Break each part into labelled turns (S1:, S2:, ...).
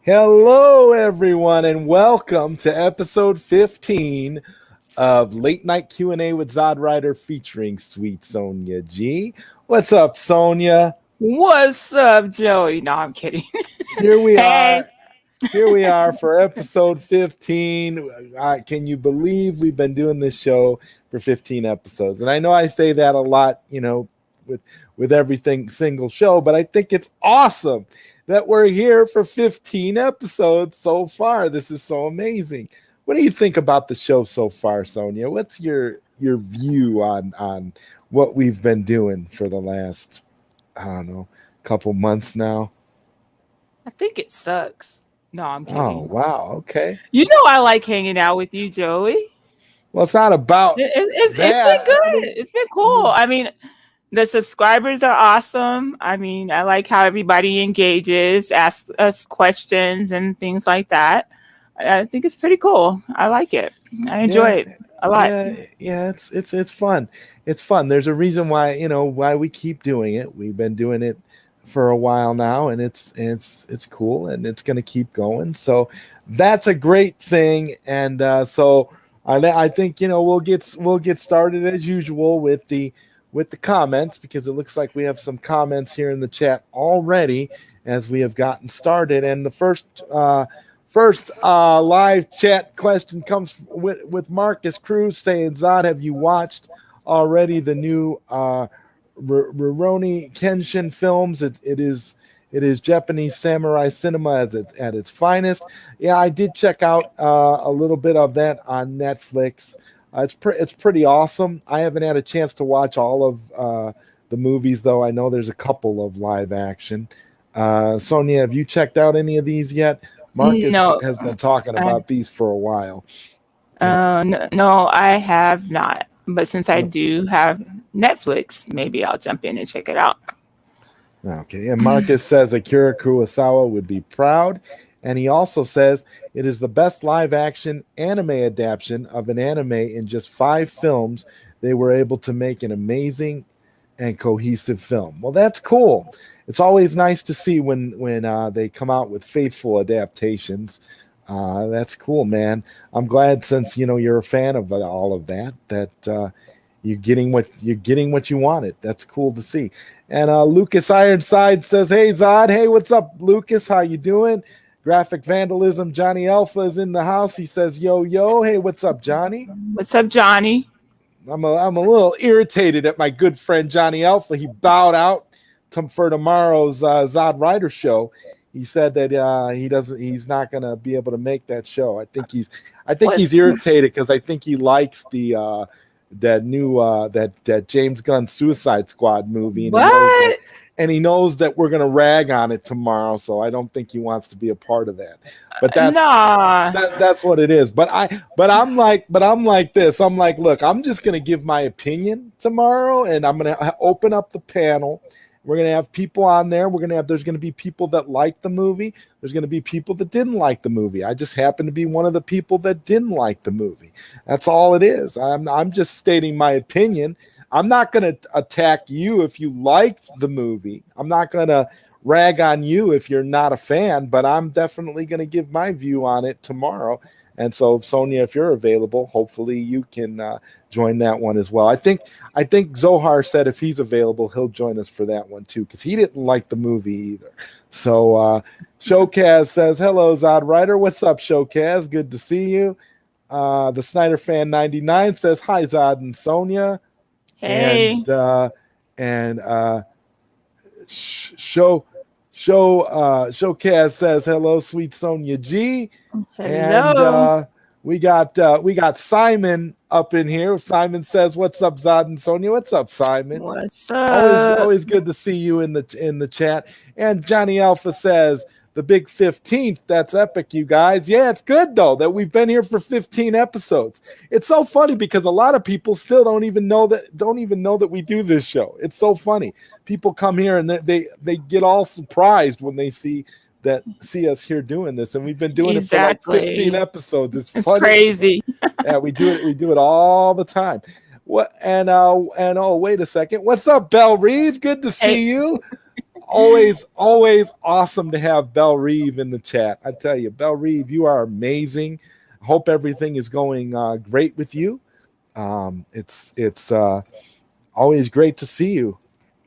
S1: Hello, everyone, and welcome to episode 15 of Late Night Q&A with ZodWriter featuring Sweet Sonja G. What's up, Sonia?
S2: What's up, Joey? No, I'm kidding.
S1: Here we
S2: Hey.
S1: are. Here we are for episode 15. Can you believe we've been doing this show for 15 episodes? And I know I say that a lot, with everything single show, but I think it's awesome that we're here for 15 episodes so far. This is so amazing. What do you think about the show so far, Sonia? What's your view on what we've been doing for the last, couple months now?
S2: I think it sucks. No, I'm kidding.
S1: Oh, wow. Okay.
S2: You know I like hanging out with you, Joey.
S1: Well, it's not about
S2: It's been good. It's been cool. I mean, the subscribers are awesome. I mean, I like how everybody engages, asks us questions and things like that. I think it's pretty cool. I like it. I enjoy it a lot.
S1: Yeah, it's fun. It's fun. There's a reason why we keep doing it. We've been doing it for a while now, and it's cool, and it's going to keep going. So that's a great thing. And so I think we'll get started as usual with the comments, because it looks like we have some comments here in the chat already as we have gotten started. And the first live chat question comes with Marcus Cruz saying, Zod, have you watched already the new Rurouni Kenshin films? It is Japanese samurai cinema at its finest. Yeah, I did check out a little bit of that on Netflix. It's pretty awesome. I haven't had a chance to watch all of the movies, though. I know there's a couple of live action. Sonia, have you checked out any of these yet? Marcus has been talking about these for a while.
S2: No, I have not. But since I do have Netflix, maybe I'll jump in and check it out.
S1: Okay, and Marcus says Akira Kurosawa would be proud. And he also says it is the best live-action anime adaptation of an anime in just 5 films. They were able to make an amazing and cohesive film. Well, that's cool. It's always nice to see when they come out with faithful adaptations. That's cool, man. I'm glad, since you're a fan of all of that you're getting what you wanted. That's cool to see. And Lucas Ironside says, "Hey Zod, hey, what's up, Lucas? How you doing?" Graphic Vandalism, Johnny Alpha is in the house. He says, "Yo, yo, hey, what's up, Johnny?"
S2: What's up, Johnny?
S1: I'm a little irritated at my good friend Johnny Alpha. He bowed out for tomorrow's ZodWriter show. He said that he's not gonna be able to make that show. I think he's irritated because I think he likes that new James Gunn Suicide Squad movie. And he knows that we're gonna rag on it tomorrow, so I don't think he wants to be a part of that. But that's what it is. But I'm like this. I'm like, look, I'm just gonna give my opinion tomorrow, and I'm gonna open up the panel. We're gonna have people on there. There's gonna be people that like the movie. There's gonna be people that didn't like the movie. I just happen to be one of the people that didn't like the movie. That's all it is. I'm just stating my opinion. I'm not going to attack you if you liked the movie. I'm not going to rag on you if you're not a fan, but I'm definitely going to give my view on it tomorrow. And so, Sonia, if you're available, hopefully you can join that one as well. I think Zohar said if he's available, he'll join us for that one too, because he didn't like the movie either. So Showcaz says, "Hello, ZodWriter. What's up, Showcaz? Good to see you." The Snyder Fan 99 says, "Hi, Zod and Sonia."
S2: Hey.
S1: And Showcast says, "Hello, Sweet Sonja G."
S2: Hello.
S1: And we got Simon up in here. Simon says, "What's up, Zod and Sonia?" What's up, Simon?
S2: What's up?
S1: Always good to see you in the chat. And Johnny Alpha says, "The big 15th, that's epic, you guys." Yeah, it's good though that we've been here for 15 episodes. It's so funny because a lot of people still don't even know that we do this show. It's so funny. People come here and they get all surprised when they see us here doing this, and we've been doing it for like 15 episodes. It's funny.
S2: Crazy.
S1: Yeah, we do it all the time. What? And oh, wait a second. What's up, Belle Reeve? Good to see you. always awesome to have Belle Reeve in the chat. I tell you, Belle Reeve, you are amazing. I hope everything is going great with you. It's always great to see you,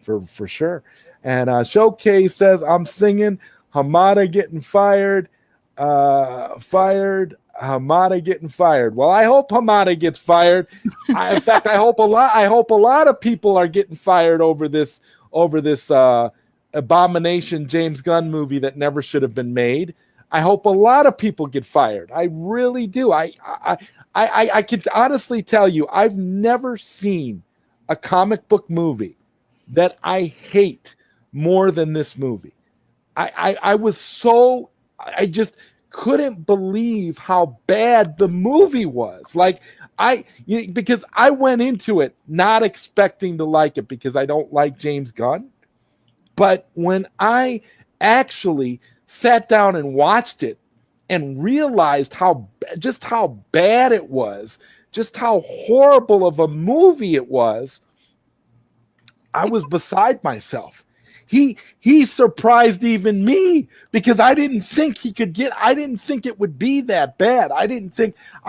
S1: for sure. And Showcase says, I'm singing Hamada getting fired. Hamada getting fired. Well, I hope Hamada gets fired. In fact, I hope a lot of people are getting fired over this abomination James Gunn movie that never should have been made. I hope a lot of people get fired. I really do. I can honestly tell you, I've never seen a comic book movie that I hate more than this movie. I just couldn't believe how bad the movie was. Because I went into it not expecting to like it because I don't like James Gunn. But when I actually sat down and watched it and realized how bad it was, just how horrible of a movie it was, I was beside myself. He surprised even me because I didn't think it would be that bad. I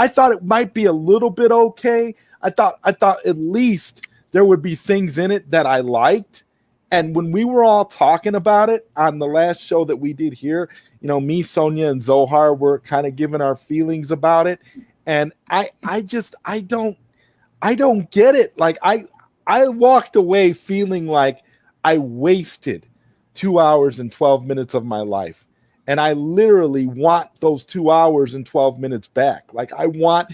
S1: thought it might be a little bit okay. I thought at least there would be things in it that I liked. And when we were all talking about it on the last show that we did here, me, Sonia, and Zohar were kind of giving our feelings about it. And I don't get it. Like I walked away feeling like I wasted 2 hours and 12 minutes of my life. And I literally want those 2 hours and 12 minutes back. I want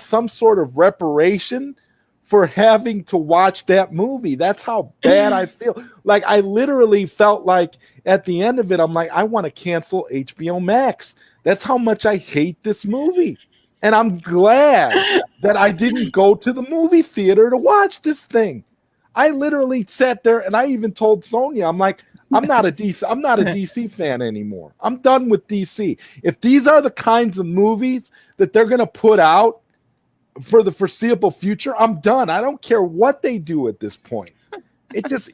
S1: some sort of reparation for having to watch that movie. That's how bad I feel. I literally felt like at the end of it, I'm like, I want to cancel HBO Max. That's how much I hate this movie. And I'm glad that I didn't go to the movie theater to watch this thing. I literally sat there and I even told Sonia, I'm like, I'm not a DC fan anymore. I'm done with DC. If these are the kinds of movies that they're going to put out for the foreseeable future, I'm done. I don't care what they do at this point. It just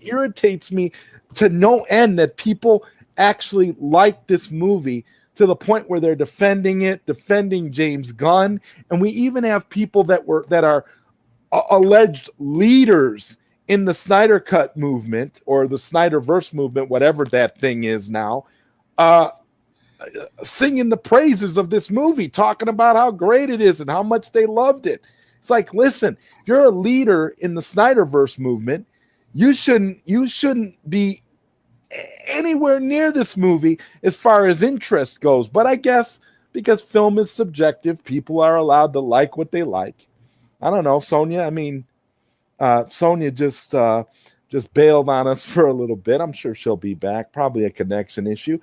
S1: irritates me to no end that people actually like this movie to the point where they're defending James Gunn, and we even have people that are alleged leaders in the Snyder Cut movement or the Snyderverse movement, whatever that thing is now, singing the praises of this movie, talking about how great it is and how much they loved it. It's like, listen, if you're a leader in the Snyderverse movement, you shouldn't be anywhere near this movie as far as interest goes. But I guess because film is subjective, people are allowed to like what they like. I don't know, Sonia. I mean, Sonia just bailed on us for a little bit. I'm sure she'll be back. Probably a connection issue.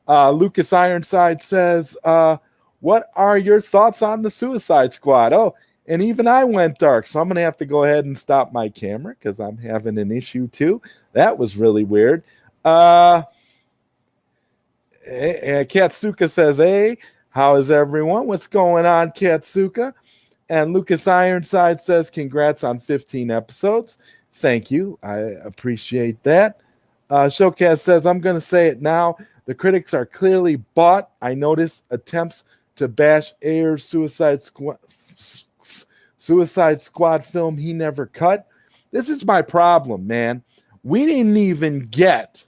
S1: Lucas Ironside says, what are your thoughts on the Suicide Squad? Oh, and even I went dark, so I'm going to have to go ahead and stop my camera because I'm having an issue too. That was really weird. Katsuka says, hey, how is everyone? What's going on, Katsuka? And Lucas Ironside says, congrats on 15 episodes. Thank you. I appreciate that. Showcast says, I'm going to say it now. The critics are clearly bought. I notice attempts to bash Ayer's Suicide Squad film he never cut. This is my problem, man. We didn't even get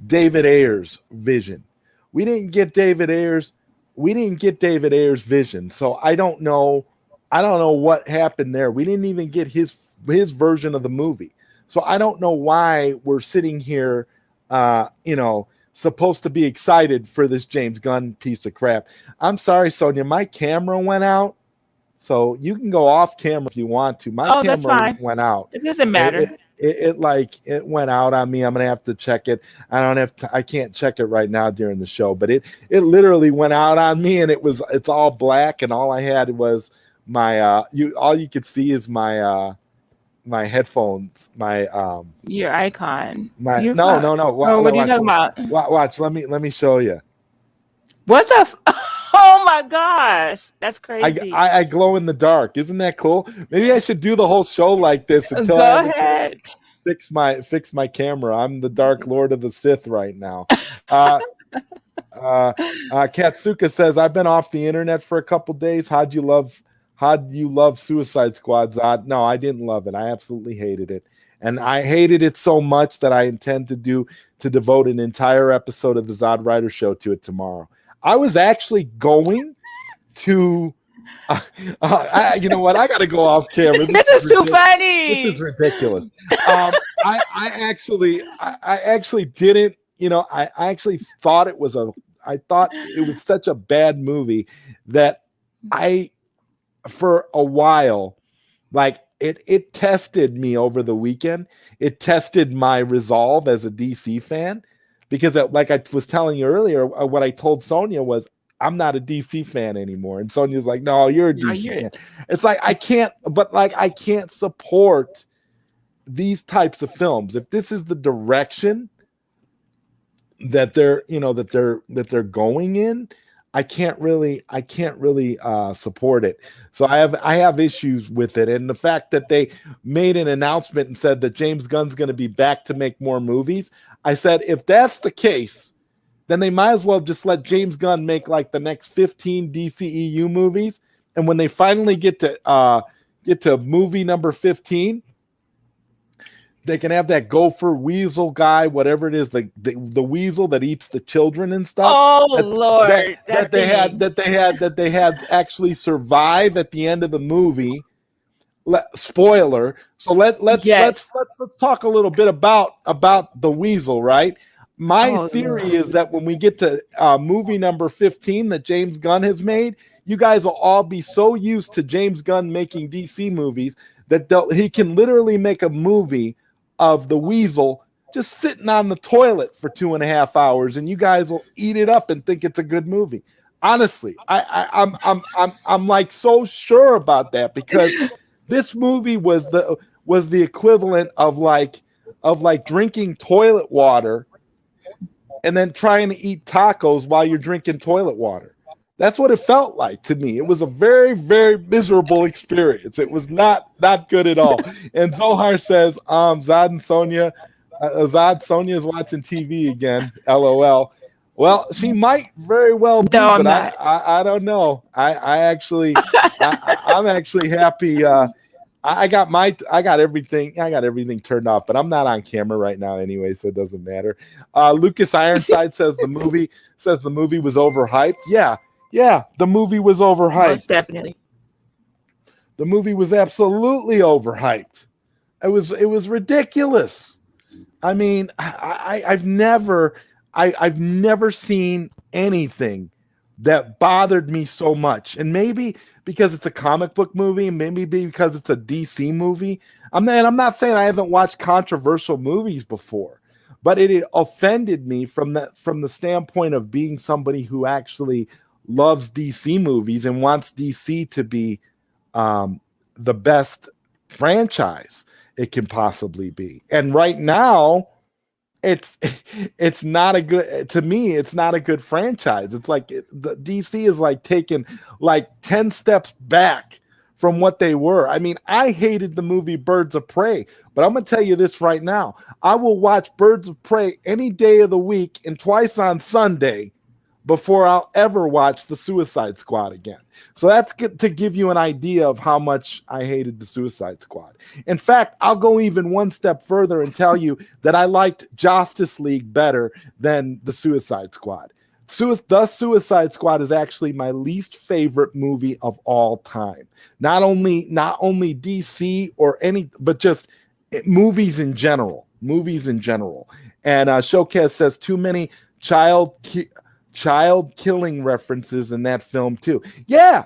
S1: David Ayer's vision. We didn't get David Ayer's vision. So I don't know what happened there. We didn't even get his version of the movie. So I don't know why we're sitting here, supposed to be excited for this James Gunn piece of crap. I'm sorry, Sonia, my camera went out. So you can go off camera if you want to. My camera went out.
S2: It doesn't matter.
S1: It went out on me. I'm gonna have to check it. I can't check it right now during the show, but it literally went out on me, and it's all black, and all I had was my all you could see is my my headphones,
S2: your icon.
S1: No.
S2: What are you talking about?
S1: Watch. Let me show you.
S2: What the? Oh my gosh, that's crazy.
S1: I glow in the dark. Isn't that cool? Maybe I should do the whole show like this until
S2: Go
S1: I have a chance
S2: ahead.
S1: to fix my camera. I'm the Dark Lord of the Sith right now. Uh, Katsuka says, I've been off the internet for a couple days. How'd you love Suicide Squad, Zod? No, I didn't love it. I absolutely hated it. And I hated it so much that I intend to devote an entire episode of the ZodWriter show to it tomorrow. I was actually going to you know what? I got to go off camera.
S2: This is too funny.
S1: This is ridiculous. I actually didn't. I actually thought it was such a bad movie that for a while, like it tested me over the weekend. It tested my resolve as a DC fan because, like I was telling you earlier, what I told Sonia was, I'm not a DC fan anymore. And Sonia's like, no, you're a DC fan. It's like, I can't support these types of films. If this is the direction that they're going in, I can't really support it. So I have issues with it. And the fact that they made an announcement and said that James Gunn's going to be back to make more movies, I said, if that's the case, then they might as well just let James Gunn make like the next 15 DCEU movies. And when they finally get to movie number 15, they can have that gopher weasel guy, whatever it is, the weasel that eats the children and stuff.
S2: Oh Lord,
S1: that they had actually survive at the end of the movie. Spoiler. So let's talk a little bit about the weasel, right? My theory is that when we get to movie number 15 that James Gunn has made, you guys will all be so used to James Gunn making DC movies that he can literally make a movie of the weasel just sitting on the toilet for 2.5 hours, and you guys will eat it up and think it's a good movie. Honestly, I'm like so sure about that because this movie was the equivalent of like drinking toilet water and then trying to eat tacos while you're drinking toilet water. That's what it felt like to me. It was a very, very miserable experience. It was not good at all. And Zohar says, Zod and Sonia, Sonia is watching TV again. LOL. Well, she might very well be, but I don't know. I'm actually happy. I got everything turned off, but I'm not on camera right now anyway, so it doesn't matter. Lucas Ironside says the movie was overhyped. Yeah, the movie was overhyped.
S2: Most definitely.
S1: The movie was absolutely overhyped. It was ridiculous. I mean, I've never seen anything that bothered me so much. And maybe because it's a comic book movie, and maybe because it's a DC movie. I'm not saying I haven't watched controversial movies before, but it offended me from the standpoint of being somebody who actually loves DC movies and wants DC to be the best franchise it can possibly be. And right now, it's not a good, to me, it's not a good franchise. It's like the DC is like taking like 10 steps back from what they were. I mean, I hated the movie Birds of Prey, but I'm going to tell you this right now. I will watch Birds of Prey any day of the week and twice on Sunday before I'll ever watch the Suicide Squad again. So that's to give you an idea of how much I hated the Suicide Squad. In fact, I'll go even one step further and tell you that I liked Justice League better than the Suicide Squad. The Suicide Squad is actually my least favorite movie of all time. Not only DC or but just movies in general. And Showcase says too many child killing references in that film too. Yeah.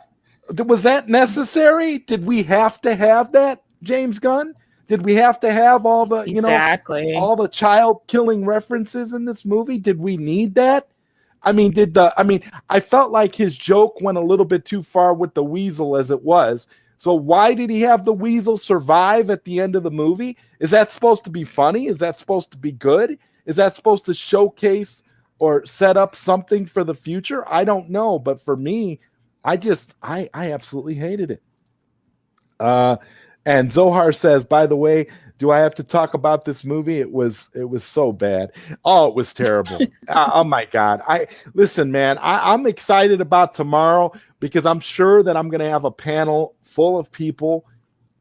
S1: Was that necessary? Did we have to have that, James Gunn? Did we have to have all the, all the child killing references in this movie? Did we need that? I mean, I felt like his joke went a little bit too far with the weasel as it was. So why did he have the weasel survive at the end of the movie? Is that supposed to be funny? Is that supposed to be good? Is that supposed to showcase or set up something for the future? I don't know, but for me, I absolutely hated it. And Zohar says, by the way, do I have to talk about this movie? It was so bad. Oh, it was terrible. Oh my God. Listen, man, I'm excited about tomorrow because I'm sure that I'm going to have a panel full of people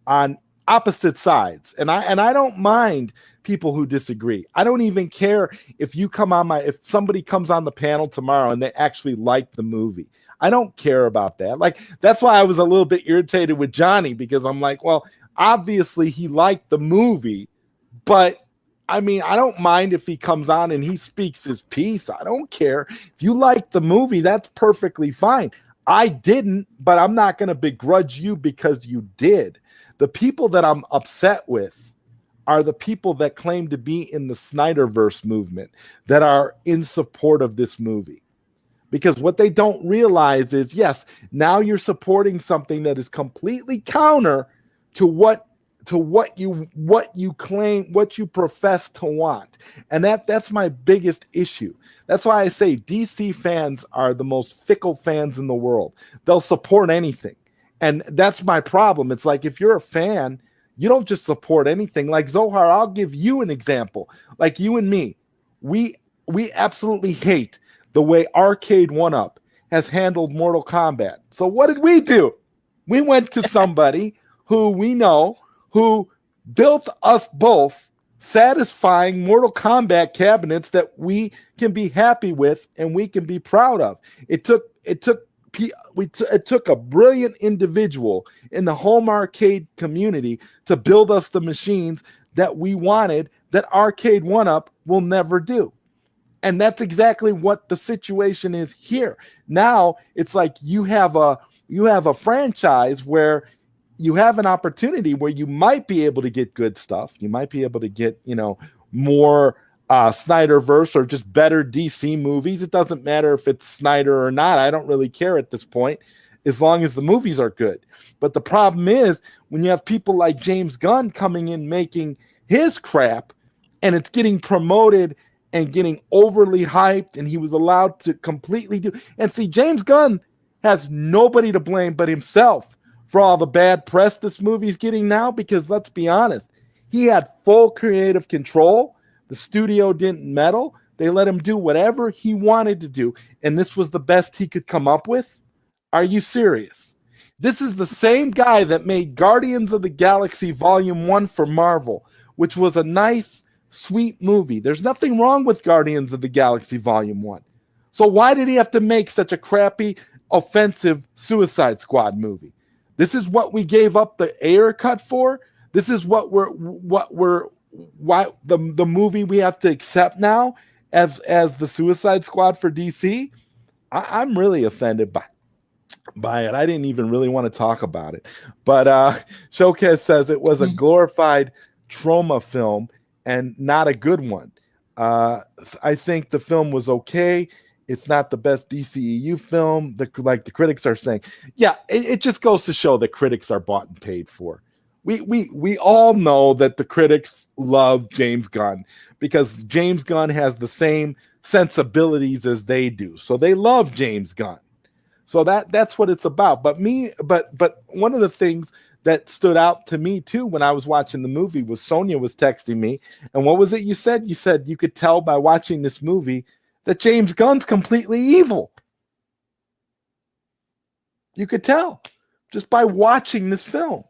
S1: on opposite sides. And I don't mind people who disagree. I don't even care if if somebody comes on the panel tomorrow and they actually like the movie. I don't care about that. Like, that's why I was a little bit irritated with Johnny, because I'm like, well, obviously he liked the movie, but I mean, I don't mind if he comes on and he speaks his piece. I don't care. If you like the movie, that's perfectly fine. I didn't, but I'm not going to begrudge you because you did. The people that I'm upset with are the people that claim to be in the Snyderverse movement, that are in support of this movie. Because what they don't realize is, yes, now you're supporting something that is completely counter to what you claim, what you profess to want. And that's my biggest issue. That's why I say DC fans are the most fickle fans in the world. They'll support anything. And that's my problem. It's like, if you're a fan, you don't just support anything. Like Zohar, I'll give you an example. Like you and me, we absolutely hate the way Arcade 1-Up has handled Mortal Kombat. So what did we do? We went to somebody who we know, who built us both satisfying Mortal Kombat cabinets that we can be happy with and we can be proud of. It took a brilliant individual in the home arcade community to build us the machines that we wanted, that Arcade 1-Up will never do. And that's exactly what the situation is here. Now it's like you have a franchise where you have an opportunity where you might be able to get good stuff. You might be able to get, more Snyderverse or just better DC movies. It doesn't matter if it's Snyder or not. I don't really care at this point, as long as the movies are good. But the problem is when you have people like James Gunn coming in making his crap, and it's getting promoted and getting overly hyped, and he was allowed to completely do. And see, James Gunn has nobody to blame but himself for all the bad press this movie's getting now, because let's be honest, he had full creative control. The studio didn't meddle. They let him do whatever he wanted to do, and this was the best he could come up with? Are you serious? This is the same guy that made Guardians of the Galaxy Volume 1 for Marvel, which was a nice, sweet movie. There's nothing wrong with Guardians of the Galaxy Volume 1. So why did he have to make such a crappy, offensive Suicide Squad movie? This is what we gave up the Ayer cut for? This is why the movie we have to accept now as the Suicide Squad for DC? I'm really offended by it. I didn't even really want to talk about it. But Showcase says it was a glorified trauma film and not a good one. I think the film was okay. It's not the best DCEU film, like the critics are saying. Yeah, it just goes to show that critics are bought and paid for. We all know that the critics love James Gunn because James Gunn has the same sensibilities as they do. So they love James Gunn. So that's what it's about. But one of the things that stood out to me too when I was watching the movie was Sonia was texting me, and what was it you said? You said you could tell by watching this movie that James Gunn's completely evil. You could tell just by watching this film.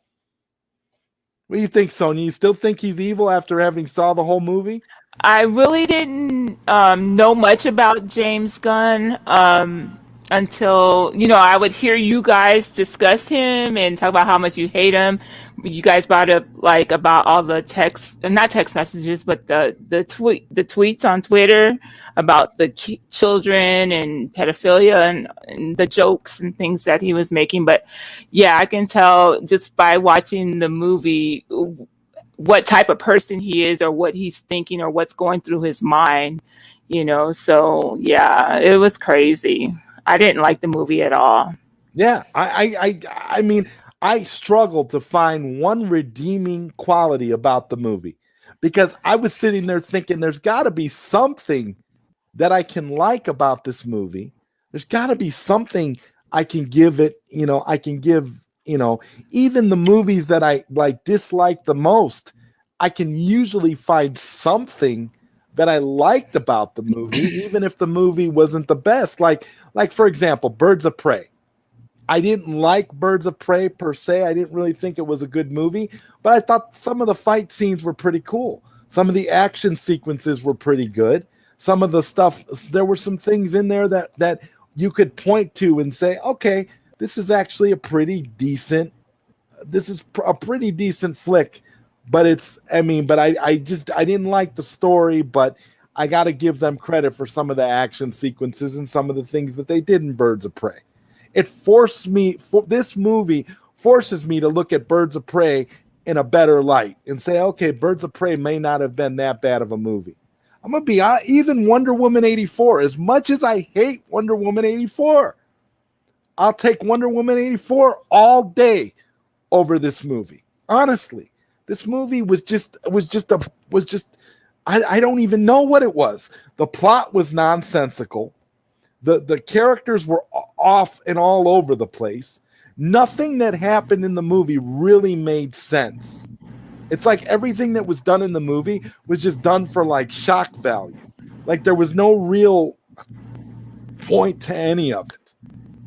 S1: What do you think, Sonia? You still think he's evil after having saw the whole movie?
S2: I really didn't know much about James Gunn until, I would hear you guys discuss him and talk about how much you hate him. You guys brought up about all the not text messages, but the tweets on Twitter about the children and pedophilia and the jokes and things that he was making. But yeah, I can tell just by watching the movie what type of person he is or what he's thinking or what's going through his mind, So yeah, it was crazy. I didn't like the movie at all.
S1: Yeah, I mean, I struggled to find one redeeming quality about the movie because I was sitting there thinking there's got to be something that I can like about this movie. There's got to be something I can give it, I can give, even the movies that I like dislike the most, I can usually find something that I liked about the movie, even if the movie wasn't the best. Like for example, Birds of Prey. I didn't like Birds of Prey per se. I didn't really think it was a good movie, but I thought some of the fight scenes were pretty cool. Some of the action sequences were pretty good. Some of the stuff, there were some things in there that you could point to and say, okay, this is actually a pretty decent flick. But I didn't like the story, but I got to give them credit for some of the action sequences and some of the things that they did in Birds of Prey. This movie forces me to look at Birds of Prey in a better light and say, okay, Birds of Prey may not have been that bad of a movie. I'm going to be even Wonder Woman 84. As much as I hate Wonder Woman 84, I'll take Wonder Woman 84 all day over this movie. Honestly, this movie I don't even know what it was. The plot was nonsensical. The characters were off and all over the place. Nothing that happened in the movie really made sense. It's like everything that was done in the movie was just done for like shock value. Like there was no real point to any of it.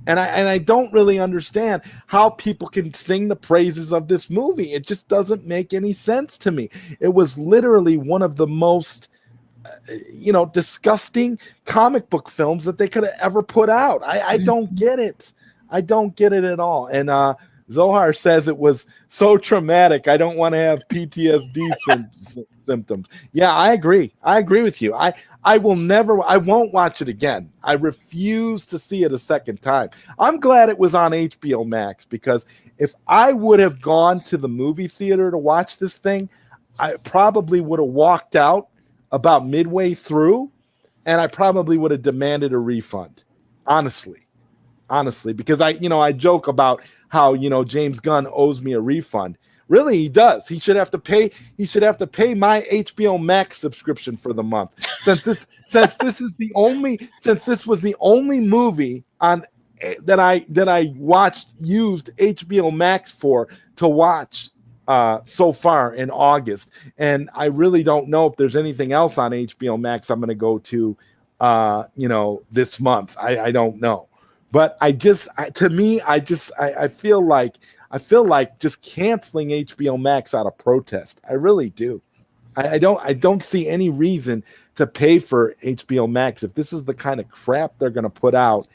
S1: And I don't really understand how people can sing the praises of this movie. It just doesn't make any sense to me. It was literally one of the most disgusting comic book films that they could have ever put out. I don't get it. I don't get it at all. And Zohar says it was so traumatic. I don't want to have PTSD symptoms. Yeah, I agree. I agree with you. I won't watch it again. I refuse to see it a second time. I'm glad it was on HBO Max, because if I would have gone to the movie theater to watch this thing, I probably would have walked out about midway through, and I probably would have demanded a refund. Honestly, because I joke about how, James Gunn owes me a refund. Really, he does. He should have to pay my HBO Max subscription for the month. Since this was the only movie on that I used HBO Max to watch so far in August. And I really don't know if there's anything else on HBO Max I'm going to go to this month. I don't know. But I feel like just canceling HBO Max out of protest. I really do. I don't see any reason to pay for HBO Max if this is the kind of crap they're going to put out,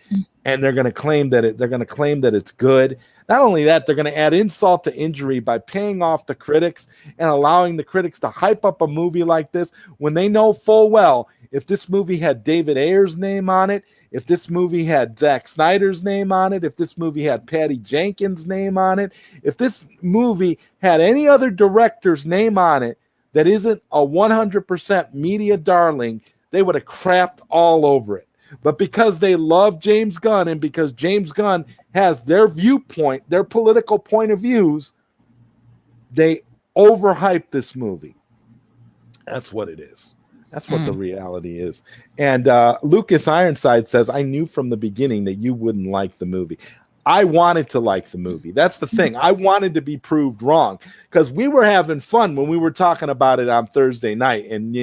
S1: and they're going to claim that it's good. Not only that, they're going to add insult to injury by paying off the critics and allowing the critics to hype up a movie like this when they know full well if this movie had David Ayer's name on it, if this movie had Zack Snyder's name on it, if this movie had Patty Jenkins' name on it, if this movie had any other director's name on it that isn't a 100% media darling, they would have crapped all over it. But because they love James Gunn, and because James Gunn has their viewpoint, their political point of views, they overhype this movie. That's what it is. That's what the reality is. And Lucas Ironside says, I knew from the beginning that you wouldn't like the movie. I wanted to like the movie. That's the thing. I wanted to be proved wrong, because we were having fun when we were talking about it on Thursday night. And,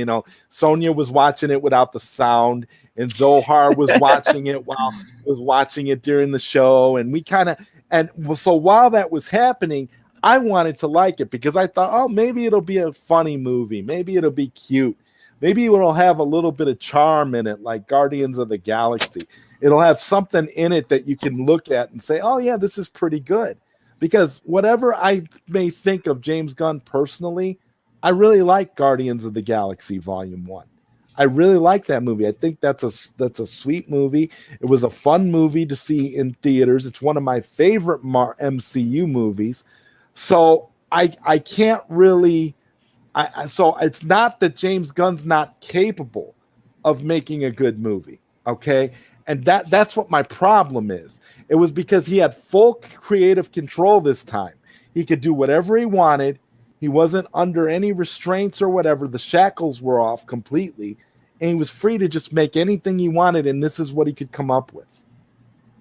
S1: Sonia was watching it without the sound, and Zohar was watching it during the show. And so while that was happening, I wanted to like it because I thought, oh, maybe it'll be a funny movie. Maybe it'll be cute. Maybe it'll have a little bit of charm in it, like Guardians of the Galaxy. It'll have something in it that you can look at and say, oh, yeah, this is pretty good. Because whatever I may think of James Gunn personally, I really like Guardians of the Galaxy Volume 1. I really like that movie. I think that's a sweet movie. It was a fun movie to see in theaters. It's one of my favorite MCU movies. So I can't really... So it's not that James Gunn's not capable of making a good movie, okay? And that's what my problem is. It was because he had full creative control this time. He could do whatever he wanted. He wasn't under any restraints or whatever. The shackles were off completely. and he was free to just make anything he wanted, and this is what he could come up with.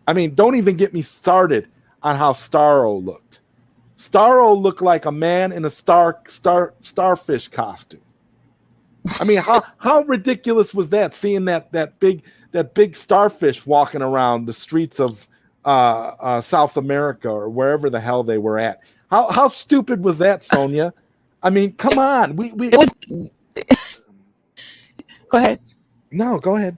S1: I mean, don't even get me started on how Starro looked. Starro looked like a man in a starfish costume. I mean, how ridiculous was that? Seeing that big starfish walking around the streets of South America or wherever the hell they were at. How stupid was that, Sonja? I mean, come on.
S2: It was. Go ahead.
S1: No, go ahead.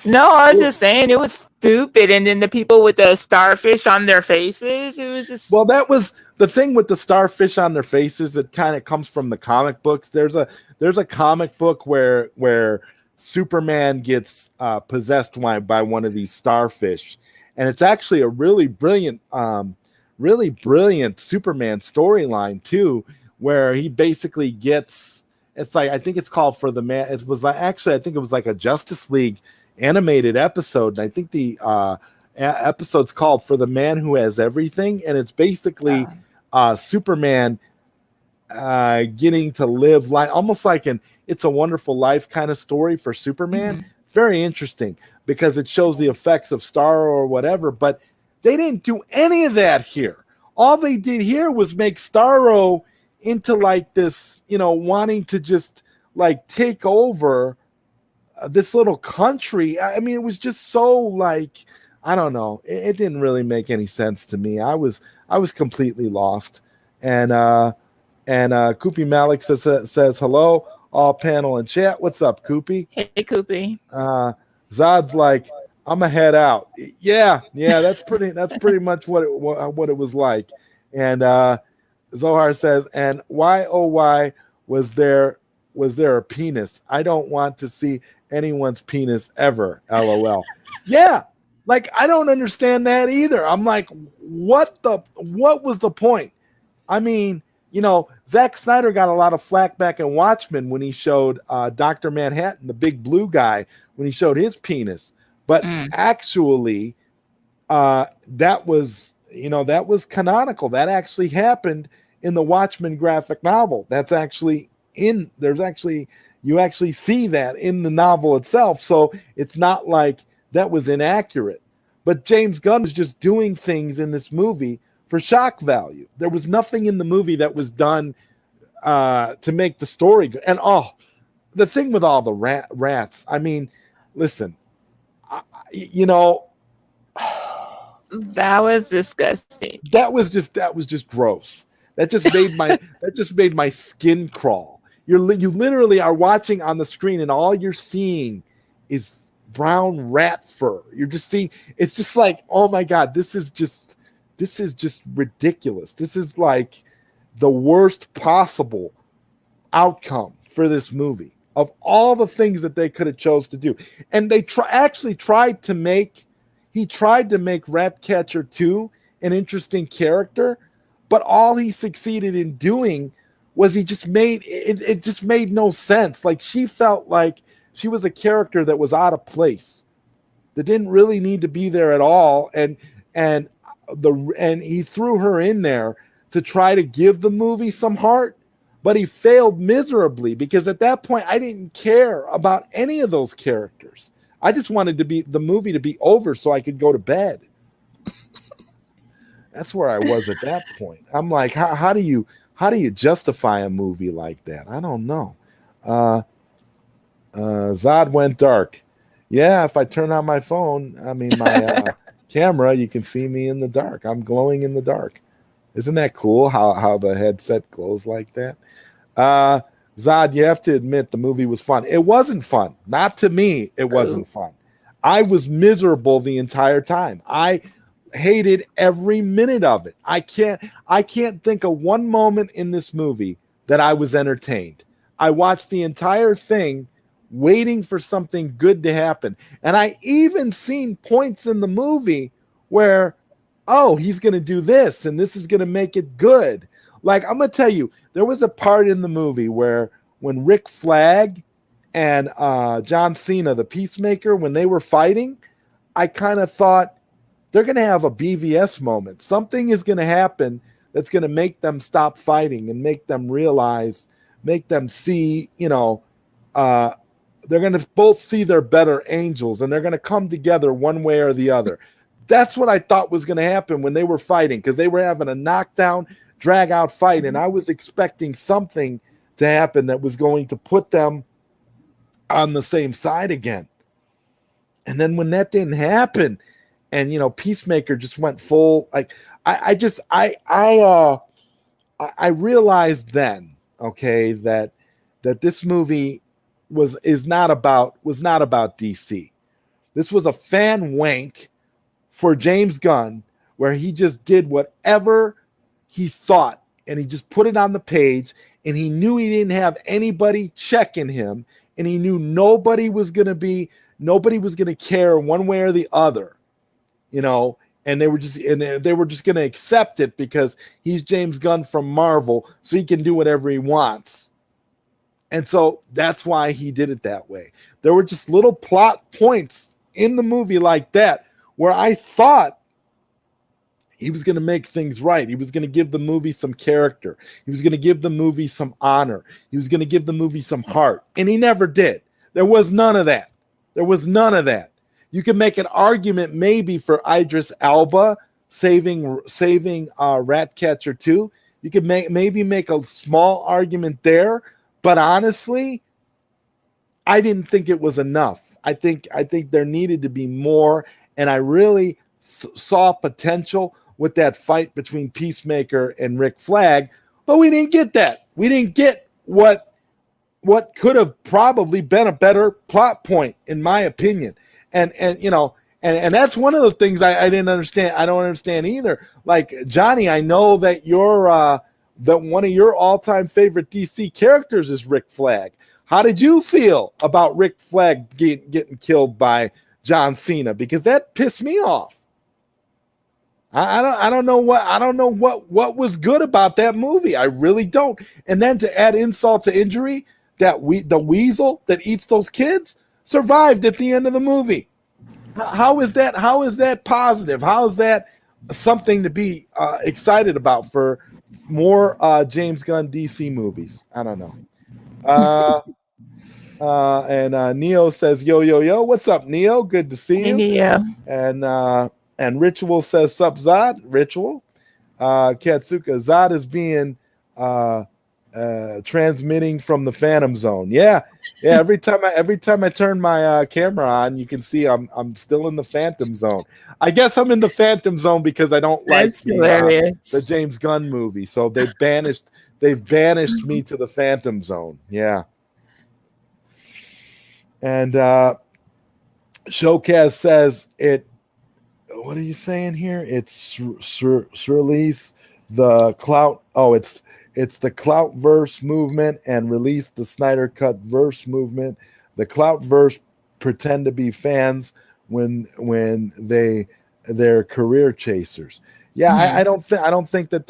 S2: No, I was just saying it was stupid. And then the people with the starfish on their faces, it was just.
S1: Well, that was the thing with the starfish on their faces. It kind of comes from the comic books. There's a comic book where Superman gets possessed by one of these starfish, and it's actually a really brilliant Superman storyline too, where he basically gets. It's like, I think it's called For the Man. It was like, actually, I think it was like a Justice League animated episode. And I think the episode's called For the Man Who Has Everything. And it's basically Superman getting to live like almost like an It's a Wonderful Life kind of story for Superman. Mm-hmm. Very interesting because it shows the effects of Starro or whatever. But they didn't do any of that here. All they did here was make Starro into like this, wanting to just like take over this little country. I mean, it was just so like, I don't know. It didn't really make any sense to me. I was completely lost. And Koopy Malik says hello, all panel and chat. What's up, Koopy?
S2: Hey, Koopy.
S1: Zod's like, I'm a head out. Yeah, that's pretty much what it was like. And Zohar says, and why, oh, why was there a penis? I don't want to see anyone's penis ever, LOL. Yeah, like, I don't understand that either. I'm like, what was the point? I mean, Zack Snyder got a lot of flack back in Watchmen when he showed Dr. Manhattan, the big blue guy, when he showed his penis. But actually, that was canonical. That actually happened in the Watchmen graphic novel. That's actually you actually see that in the novel itself. So it's not like that was inaccurate. But James Gunn was just doing things in this movie for shock value. There was nothing in the movie that was done to make the story good. And the thing with all the rats, I mean, listen,
S2: that was disgusting.
S1: That was just gross. That just made my skin crawl. You literally are watching on the screen, and all you're seeing is brown rat fur. You're just seeing. It's just like, oh my god, this is just ridiculous. This is like the worst possible outcome for this movie of all the things that they could have chose to do. And they tried to make Ratcatcher 2 an interesting character. But all he succeeded in doing was he just made it just made no sense. Like, she felt like she was a character that was out of place, that didn't really need to be there at all. And he threw her in there to try to give the movie some heart, but he failed miserably because at that point I didn't care about any of those characters. I just wanted the movie to be over so I could go to bed. That's where I was at that point. I'm like, how do you justify a movie like that? I don't know. Zod went dark. Yeah, if I turn on my phone, I mean my camera, you can see me in the dark. I'm glowing in the dark. Isn't that cool how the headset glows like that? Zod, you have to admit the movie was fun. It wasn't fun. Not to me, it wasn't fun. I was miserable the entire time. I hated every minute of it. I can't think of one moment in this movie that I was entertained. I watched the entire thing waiting for something good to happen. And I even seen points in the movie where, he's going to do this and this is going to make it good. Like, I'm going to tell you, there was a part in the movie where when Rick Flag and John Cena, the Peacemaker, when they were fighting, I kind of thought, they're going to have a BVS moment. Something is going to happen that's going to make them stop fighting and make them realize, make them see, they're going to both see their better angels, and they're going to come together one way or the other. That's what I thought was going to happen when they were fighting, because they were having a knockdown, drag out fight, and I was expecting something to happen that was going to put them on the same side again. And then when that didn't happen, and Peacemaker just went full, like I realized then, okay, that this movie was not about DC. This was a fan wank for James Gunn, where he just did whatever he thought, and he just put it on the page, and he knew he didn't have anybody checking him, and he knew nobody was going to care one way or the other, and they were just going to accept it because he's James Gunn from Marvel, so he can do whatever he wants. And so that's why he did it that way. There were just little plot points in the movie like that where I thought he was going to make things right. He was going to give the movie some character. He was going to give the movie some honor. He was going to give the movie some heart. And he never did. There was none of that. You can make an argument maybe for Idris Elba saving Ratcatcher 2. You could maybe make a small argument there. But honestly, I didn't think it was enough. I think there needed to be more, and I really saw potential with that fight between Peacemaker and Rick Flag, but we didn't get that. We didn't get what could have probably been a better plot point, in my opinion. And that's one of the things I didn't understand. I don't understand either. Like, Johnny, I know that that one of your all-time favorite DC characters is Rick Flag. How did you feel about Rick Flag getting killed by John Cena? Because that pissed me off. I don't know what was good about that movie. I really don't. And then to add insult to injury, the weasel that eats those kids survived at the end of the movie. How is that positive? How is that something to be excited about for more James Gunn DC movies? I don't know. And Neo says, yo, what's up, Neo? Good to see you.
S2: Yeah.
S1: And Ritual says, sup, Zod? Ritual. Katsuka, Zod is being transmitting from the Phantom Zone. Yeah. Every time I turn my camera on, you can see I'm still in the Phantom Zone. I guess I'm in the Phantom Zone because I don't like the James Gunn movie. So they've banished me to the Phantom Zone. Yeah. And Showcast says it. What are you saying here? It's release the clout. Oh, it's the clout verse movement and release the Snyder Cut verse movement. The clout verse pretend to be fans when they're career chasers. Yeah, I don't think that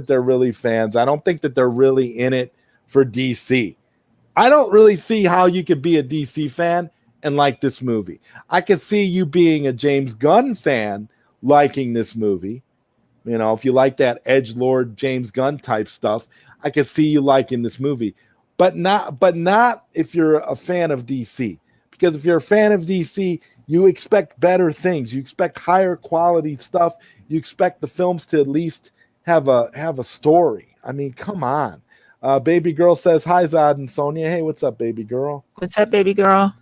S1: they're really fans. I don't think that they're really in it for DC. I don't really see how you could be a DC fan and like this movie. I could see you being a James Gunn fan liking this movie. If you like that edgelord James Gunn type stuff, I could see you liking this movie. But not if you're a fan of DC. Because if you're a fan of DC, you expect better things. You expect higher quality stuff. You expect the films to at least have a story. I mean, come on. Baby girl says, hi, Zod and Sonia. Hey, what's up, baby girl?
S2: What's up, baby girl?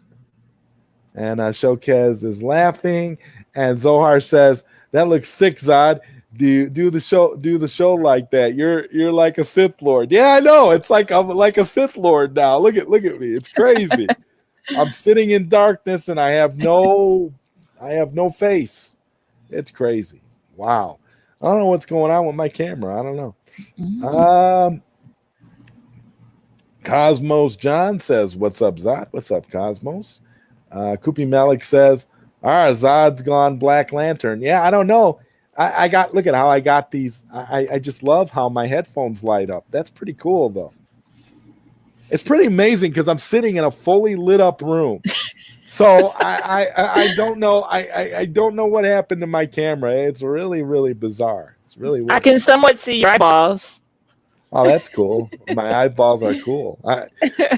S1: And Showcase is laughing. And Zohar says, that looks sick, Zod. Do the show like that. You're like a Sith Lord. Yeah, I know. It's like I'm like a Sith Lord now. Look at me. It's crazy. I'm sitting in darkness and I have no face. It's crazy. Wow. I don't know what's going on with my camera. I don't know. Cosmos John says, what's up, Zod? What's up, Cosmos? Koopy Malik says, Zod's gone Black Lantern. Yeah, I don't know. Look at how I got these. I just love how my headphones light up. That's pretty cool, though. It's pretty amazing because I'm sitting in a fully lit up room. So I don't know. I don't know what happened to my camera. It's really, really bizarre. It's really weird.
S2: I can somewhat see your eyeballs.
S1: Oh, that's cool. My eyeballs are cool.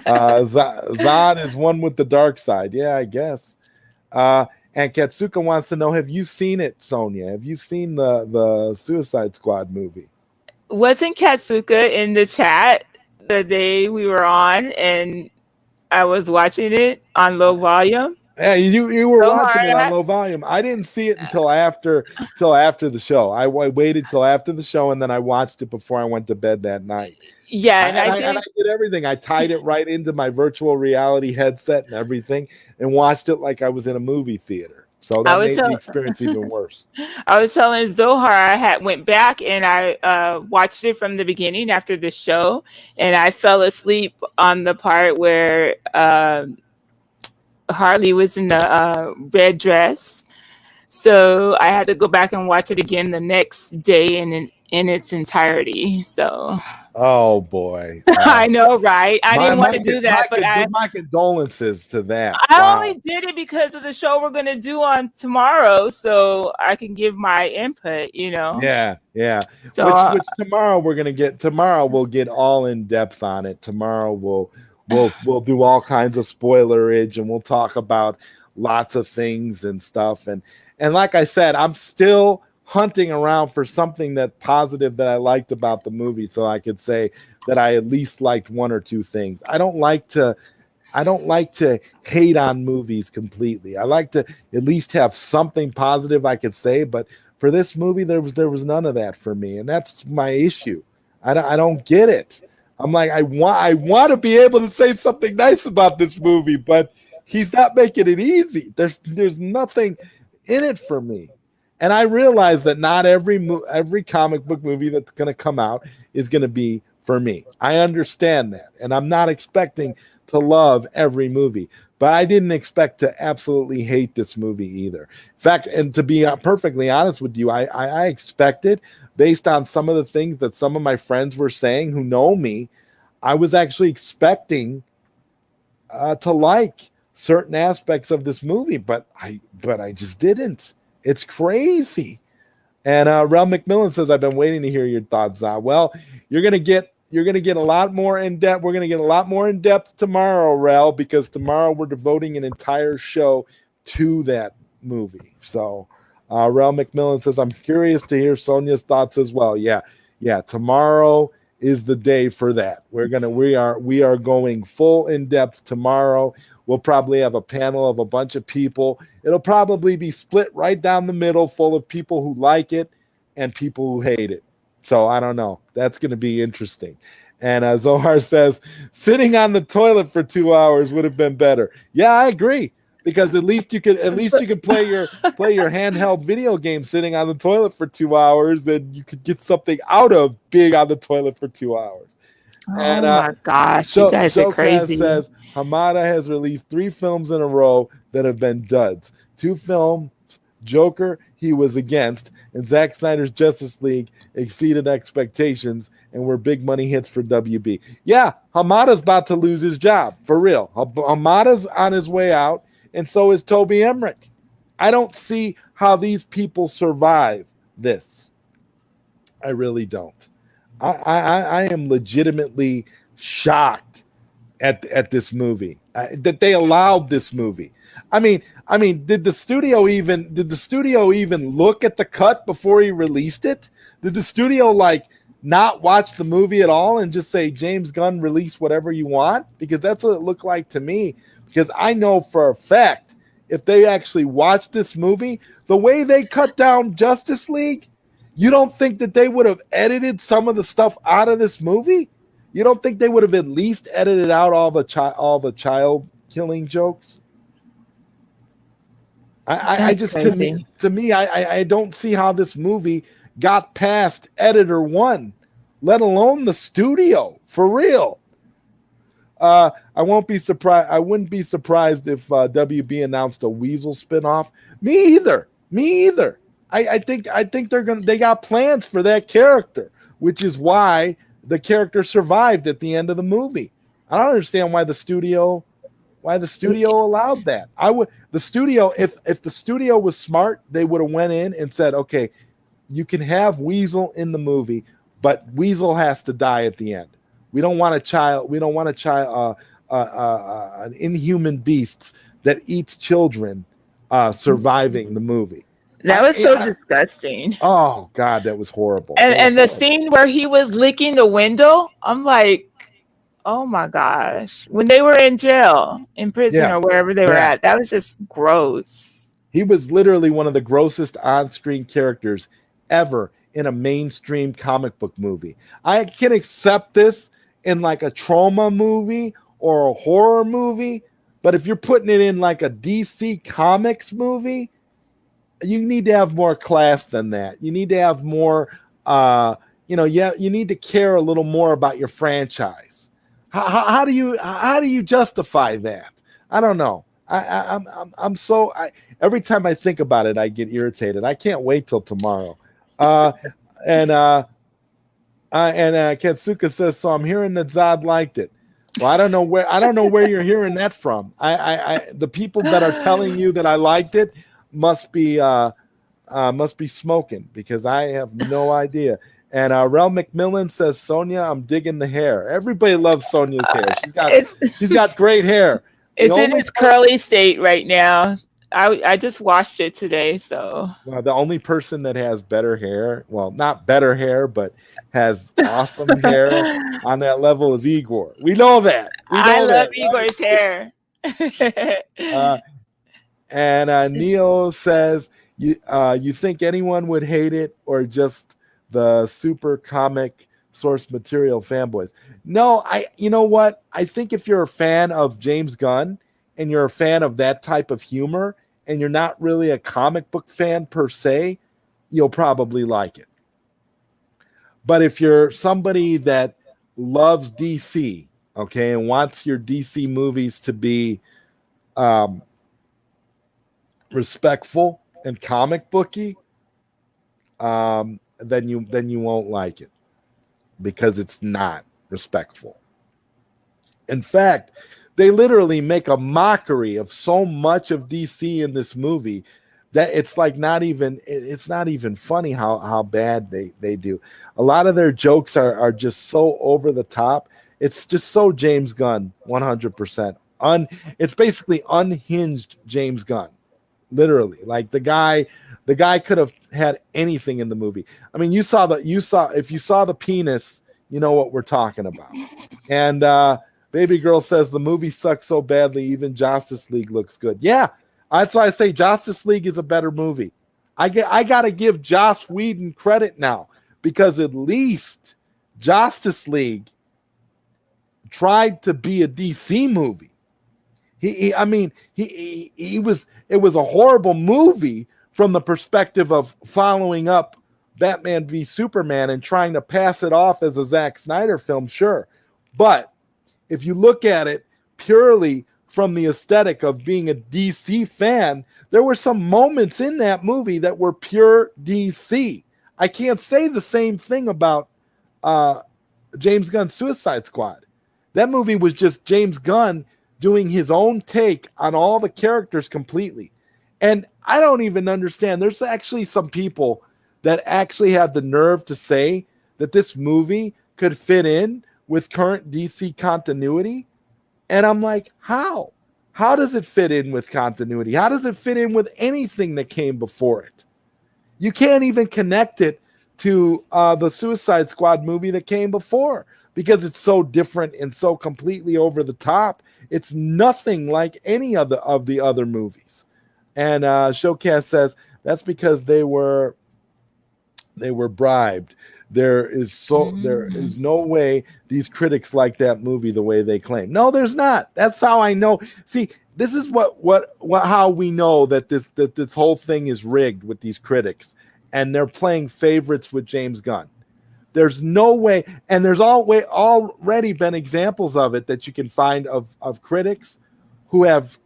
S1: Zod is one with the dark side. Yeah, I guess. And Katsuka wants to know, have you seen it, Sonia? Have you seen the Suicide Squad movie?
S2: Wasn't Katsuka in the chat the day we were on and I was watching it on low volume?
S1: Yeah, you were
S2: So
S1: watching it on
S2: hard.
S1: low volume. I didn't see it until after the show. I waited till after the show, and then I watched it before I went to bed that night.
S2: Yeah,
S1: And I did everything. I tied it right into my virtual reality headset and everything, and watched it like I was in a movie theater. So that made the experience even worse.
S2: I was telling Zohar I went back and I watched it from the beginning after the show, and I fell asleep on the part where Harley was in the red dress. So I had to go back and watch it again the next day in its entirety. So,
S1: oh boy,
S2: I know, right? I didn't want to do that, but
S1: my condolences to that.
S2: I only did it because of the show we're going to do on tomorrow, so I can give my input.
S1: Yeah.
S2: So,
S1: which tomorrow we're gonna get. Tomorrow we'll get all in depth on it. Tomorrow we'll do all kinds of spoilerage, and we'll talk about lots of things and stuff. And like I said, I'm still hunting around for something that positive that I liked about the movie, so I could say that I at least liked one or two things. I don't like to hate on movies completely. I like to at least have something positive I could say, but for this movie, there was none of that for me, and that's my issue. I don't get it. I'm like, I want to be able to say something nice about this movie, but he's not making it easy. There's nothing in it for me. And I realize that not every comic book movie that's going to come out is going to be for me. I understand that, and I'm not expecting to love every movie, but I didn't expect to absolutely hate this movie either. In fact, and to be perfectly honest with you, I expected, based on some of the things that some of my friends were saying who know me, I was actually expecting to like certain aspects of this movie, but I just didn't. It's crazy. And Rel McMillan says, I've been waiting to hear your thoughts. Well, you're gonna get a lot more in depth. We're gonna get a lot more in depth tomorrow, Rel, because tomorrow we're devoting an entire show to that movie. So Rel McMillan says, I'm curious to hear Sonia's thoughts as well. Yeah. Tomorrow is the day for that. We are going full in depth tomorrow. We'll probably have a panel of a bunch of people. It'll probably be split right down the middle, full of people who like it and people who hate it. So I don't know. That's going to be interesting. And Zohar says, sitting on the toilet for 2 hours would have been better. Yeah, I agree. Because at least you could play your handheld video game sitting on the toilet for 2 hours, and you could get something out of being on the toilet for 2 hours.
S2: Oh my gosh, you guys are crazy.
S1: Says Hamada has released 3 films in a row that have been duds. 2 films, Joker, he was against, and Zack Snyder's Justice League exceeded expectations and were big money hits for WB. Yeah, Hamada's about to lose his job, for real. Hamada's on his way out, and so is Toby Emmerich. I don't see how these people survive this. I really don't. I am legitimately shocked at this movie, that they allowed this movie. I mean, did the studio even look at the cut before he released it? Did the studio not watch the movie at all and just say, James Gunn, release whatever you want? Because that's what it looked like to me. Because I know for a fact, if they actually watched this movie, the way they cut down Justice League, you don't think that they would have edited some of the stuff out of this movie? You don't think they would have at least edited out all the child killing jokes? I just crazy. to me, I don't see how this movie got past editor 1, let alone the studio, for real. I wount be surprised. I wouldn't be surprised if WB announced a Weasel spinoff. Me either. I think they got plans for that character, which is why the character survived at the end of the movie. I don't understand why the studio allowed that. If the studio was smart, they would have went in and said, okay, you can have Weasel in the movie, but Weasel has to die at the end. We don't want a child. We don't want a child, an inhuman beast that eats children surviving the movie.
S2: That was so disgusting.
S1: Oh God, that was horrible.
S2: And the scene where he was licking the window, I'm like, oh my gosh. When they were in jail, in prison, or wherever they were at, that was just gross.
S1: He was literally one of the grossest on-screen characters ever in a mainstream comic book movie. I can accept this in like a trauma movie or a horror movie, but if you're putting it in like a DC Comics movie, you need to have more class than that. You need to have more, you need to care a little more about your franchise. How do you justify that? I don't know. Every time I think about it, I get irritated. I can't wait till tomorrow. And Katsuka says, so I'm hearing that Zod liked it. Well, I don't know where you're hearing that from. The people that are telling you that I liked it must be smoking, because I have no idea. And Rel McMillan says, Sonya, I'm digging the hair. Everybody loves Sonya's hair. She's got great hair.
S2: It's in its curly state right now. I just washed it today, so.
S1: Well, the only person that has better hair, well, not better hair, but has awesome hair on that level is Igor. We know that.
S2: I love Igor's hair.
S1: And Neo says, you think anyone would hate it, or just the super comic source material fanboys? No, you know what? I think if you're a fan of James Gunn and you're a fan of that type of humor and you're not really a comic book fan per se, you'll probably like it. But if you're somebody that loves DC, okay, and wants your DC movies to be respectful and comic booky, then you won't like it, because it's not respectful. In fact, they literally make a mockery of so much of DC in this movie that it's like not even funny how bad they do. A lot of their jokes are just so over the top. It's just so James Gunn, 100%. It's basically unhinged James Gunn. Literally, like the guy could have had anything in the movie. I mean, if you saw the penis, you know what we're talking about. And Baby Girl says the movie sucks so badly, even Justice League looks good. Yeah, that's why I say Justice League is a better movie. I got to give Joss Whedon credit now, because at least Justice League tried to be a DC movie. It was a horrible movie from the perspective of following up Batman v Superman and trying to pass it off as a Zack Snyder film, sure. But if you look at it purely from the aesthetic of being a DC fan, there were some moments in that movie that were pure DC. I can't say the same thing about James Gunn's Suicide Squad. That movie was just James Gunn doing his own take on all the characters completely. And I don't even understand. There's actually some people that actually have the nerve to say that this movie could fit in with current DC continuity. And I'm like, how? How does it fit in with continuity? How does it fit in with anything that came before it? You can't even connect it to the Suicide Squad movie that came before, because it's so different and so completely over the top. It's nothing like any of the other movies. And Showcast says that's because they were bribed. There is no way these critics like that movie the way they claim. No, there's not. That's how I know. See, this is how we know that this whole thing is rigged with these critics, and they're playing favorites with James Gunn. There's no way, and there's already been examples of it that you can find of critics who have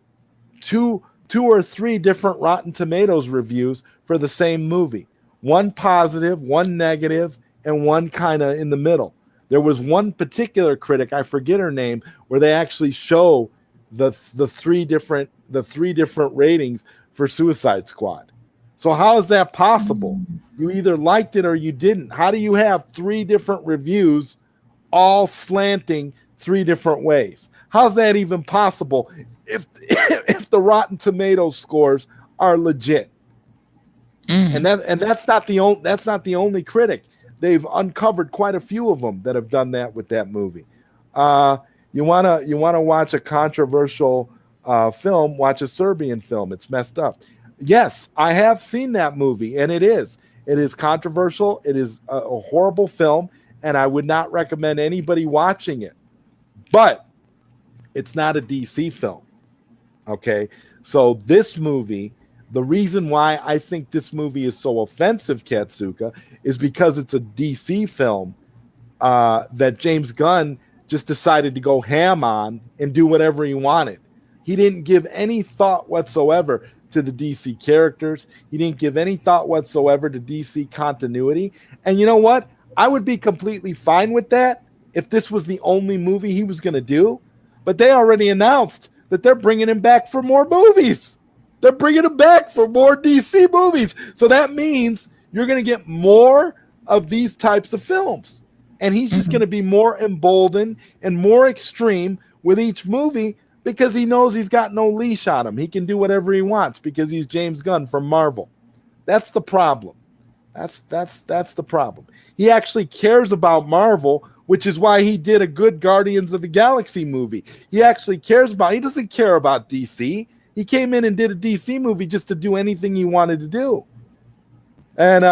S1: two or three different Rotten Tomatoes reviews for the same movie. One positive, one negative, and one kind of in the middle. There was one particular critic, I forget her name, where they actually show the three different ratings for Suicide Squad. So how is that possible? You either liked it or you didn't. How do you have 3 different reviews all slanting 3 different ways? How's that even possible if the Rotten Tomatoes scores are legit? And that's not the only critic. They've uncovered quite a few of them that have done that with that movie. You wanna watch a controversial film? Watch a Serbian film. It's messed up. Yes, I have seen that movie, and it is controversial. It is a horrible film, and I would not recommend anybody watching it. But it's not a DC film. Okay, so this movie. The reason why I think this movie is so offensive, Katsuka, is because it's a DC film that James Gunn just decided to go ham on and do whatever he wanted. He didn't give any thought whatsoever to the DC characters. He didn't give any thought whatsoever to DC continuity. And you know what? I would be completely fine with that if this was the only movie he was going to do. But they already announced that they're bringing him back for more movies. They're bringing him back for more DC movies. So that means you're going to get more of these types of films. And he's just going to be more emboldened and more extreme with each movie because he knows he's got no leash on him. He can do whatever he wants because he's James Gunn from Marvel. That's the problem. That's the problem. He actually cares about Marvel, which is why he did a good Guardians of the Galaxy movie. He actually cares about, he doesn't care about DC. He came in and did a DC movie just to do anything he wanted to do. And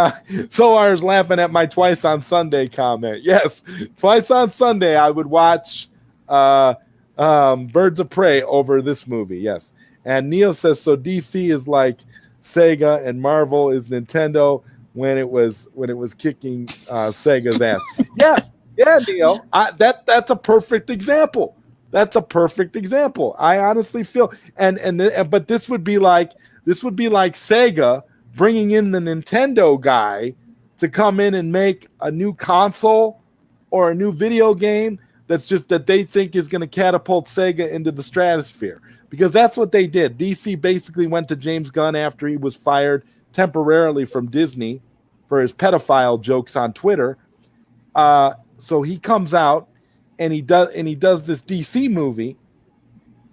S1: Solar's laughing at my twice on Sunday comment. Yes, twice on Sunday I would watch Birds of Prey over this movie. Yes. And Neo says, so DC is like Sega and Marvel is Nintendo when it was kicking Sega's ass. Yeah, Neo. That's a perfect example. That's a perfect example. I honestly feel, but this would be like Sega bringing in the Nintendo guy to come in and make a new console or a new video game that they think is going to catapult Sega into the stratosphere, because that's what they did. DC basically went to James Gunn after he was fired temporarily from Disney for his pedophile jokes on Twitter. So he comes out. And he does this DC movie,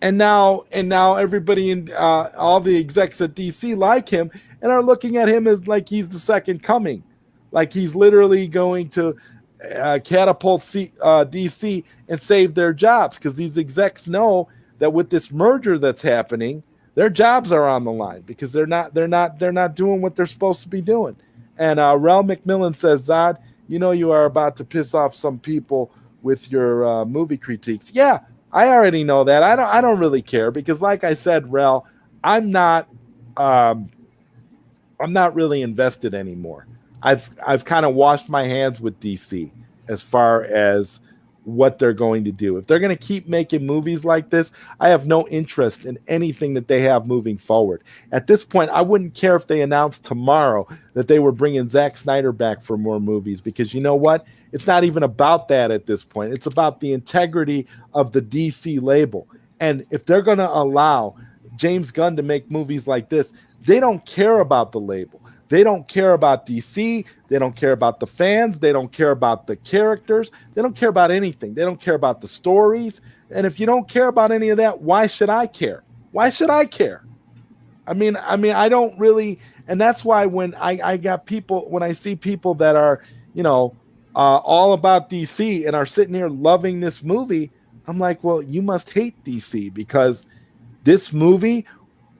S1: and now everybody in all the execs at DC like him and are looking at him as like he's the second coming, like he's literally going to catapult DC and save their jobs, because these execs know that with this merger that's happening, their jobs are on the line because they're not doing what they're supposed to be doing. And Rel McMillan says, Zod, you are about to piss off some people with your movie critiques. Yeah, I already know that. I don't really care because, like I said, Rel, I'm not really invested anymore. I've kind of washed my hands with DC as far as what they're going to do. If they're going to keep making movies like this, I have no interest in anything that they have moving forward. At this point, I wouldn't care if they announced tomorrow that they were bringing Zack Snyder back for more movies, because you know what? It's not even about that at this point. It's about the integrity of the DC label. And if they're going to allow James Gunn to make movies like this, they don't care about the label. They don't care about DC. They don't care about the fans. They don't care about the characters. They don't care about anything. They don't care about the stories. And if you don't care about any of that, why should I care? Why should I care? I mean, I don't really. And that's why when I see people that are, all about DC and are sitting here loving this movie, I'm like, well, you must hate DC, because this movie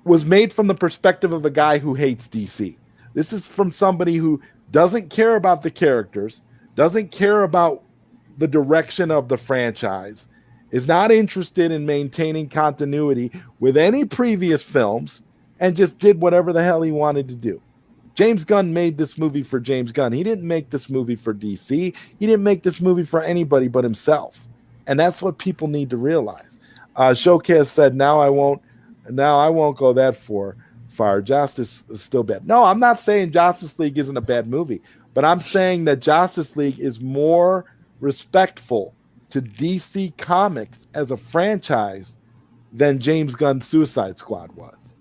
S1: was made from the perspective of a guy who hates DC. This is from somebody who doesn't care about the characters, doesn't care about the direction of the franchise, is not interested in maintaining continuity with any previous films, and just did whatever the hell he wanted to do. James Gunn made this movie for James Gunn. He didn't make this movie for DC. He didn't make this movie for anybody but himself. And that's what people need to realize. Showcase said, now I won't go that far. Justice is still bad. No, I'm not saying Justice League isn't a bad movie, but I'm saying that Justice League is more respectful to DC Comics as a franchise than James Gunn's Suicide Squad was.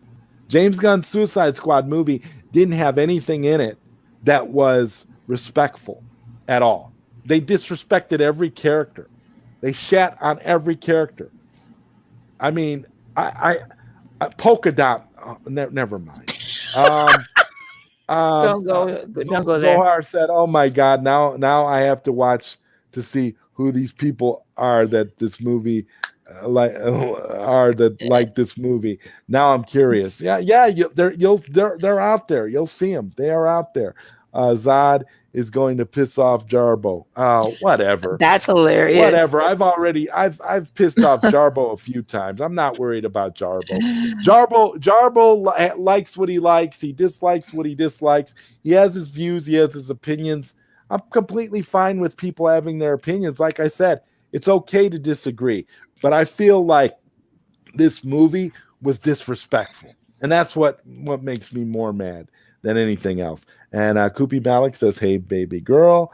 S1: James Gunn's Suicide Squad movie didn't have anything in it that was respectful at all. They disrespected every character. They shat on every character. I mean, I Polka Dot. Never mind.
S2: Don't go there.
S1: Zohar said, "Oh my God! Now I have to watch to see who these people are that this movie like this movie. Now I'm curious. Yeah. They're out there. You'll see them. They are out there. Zod is going to piss off Jarbo. Whatever.
S2: That's hilarious.
S1: Whatever. I've pissed off Jarbo a few times. I'm not worried about Jarbo. Jarbo likes what he likes. He dislikes what he dislikes. He has his views. He has his opinions. I'm completely fine with people having their opinions. Like I said, it's okay to disagree. But I feel like this movie was disrespectful. And that's what makes me more mad than anything else. And Koopy Malik says, "Hey, baby girl."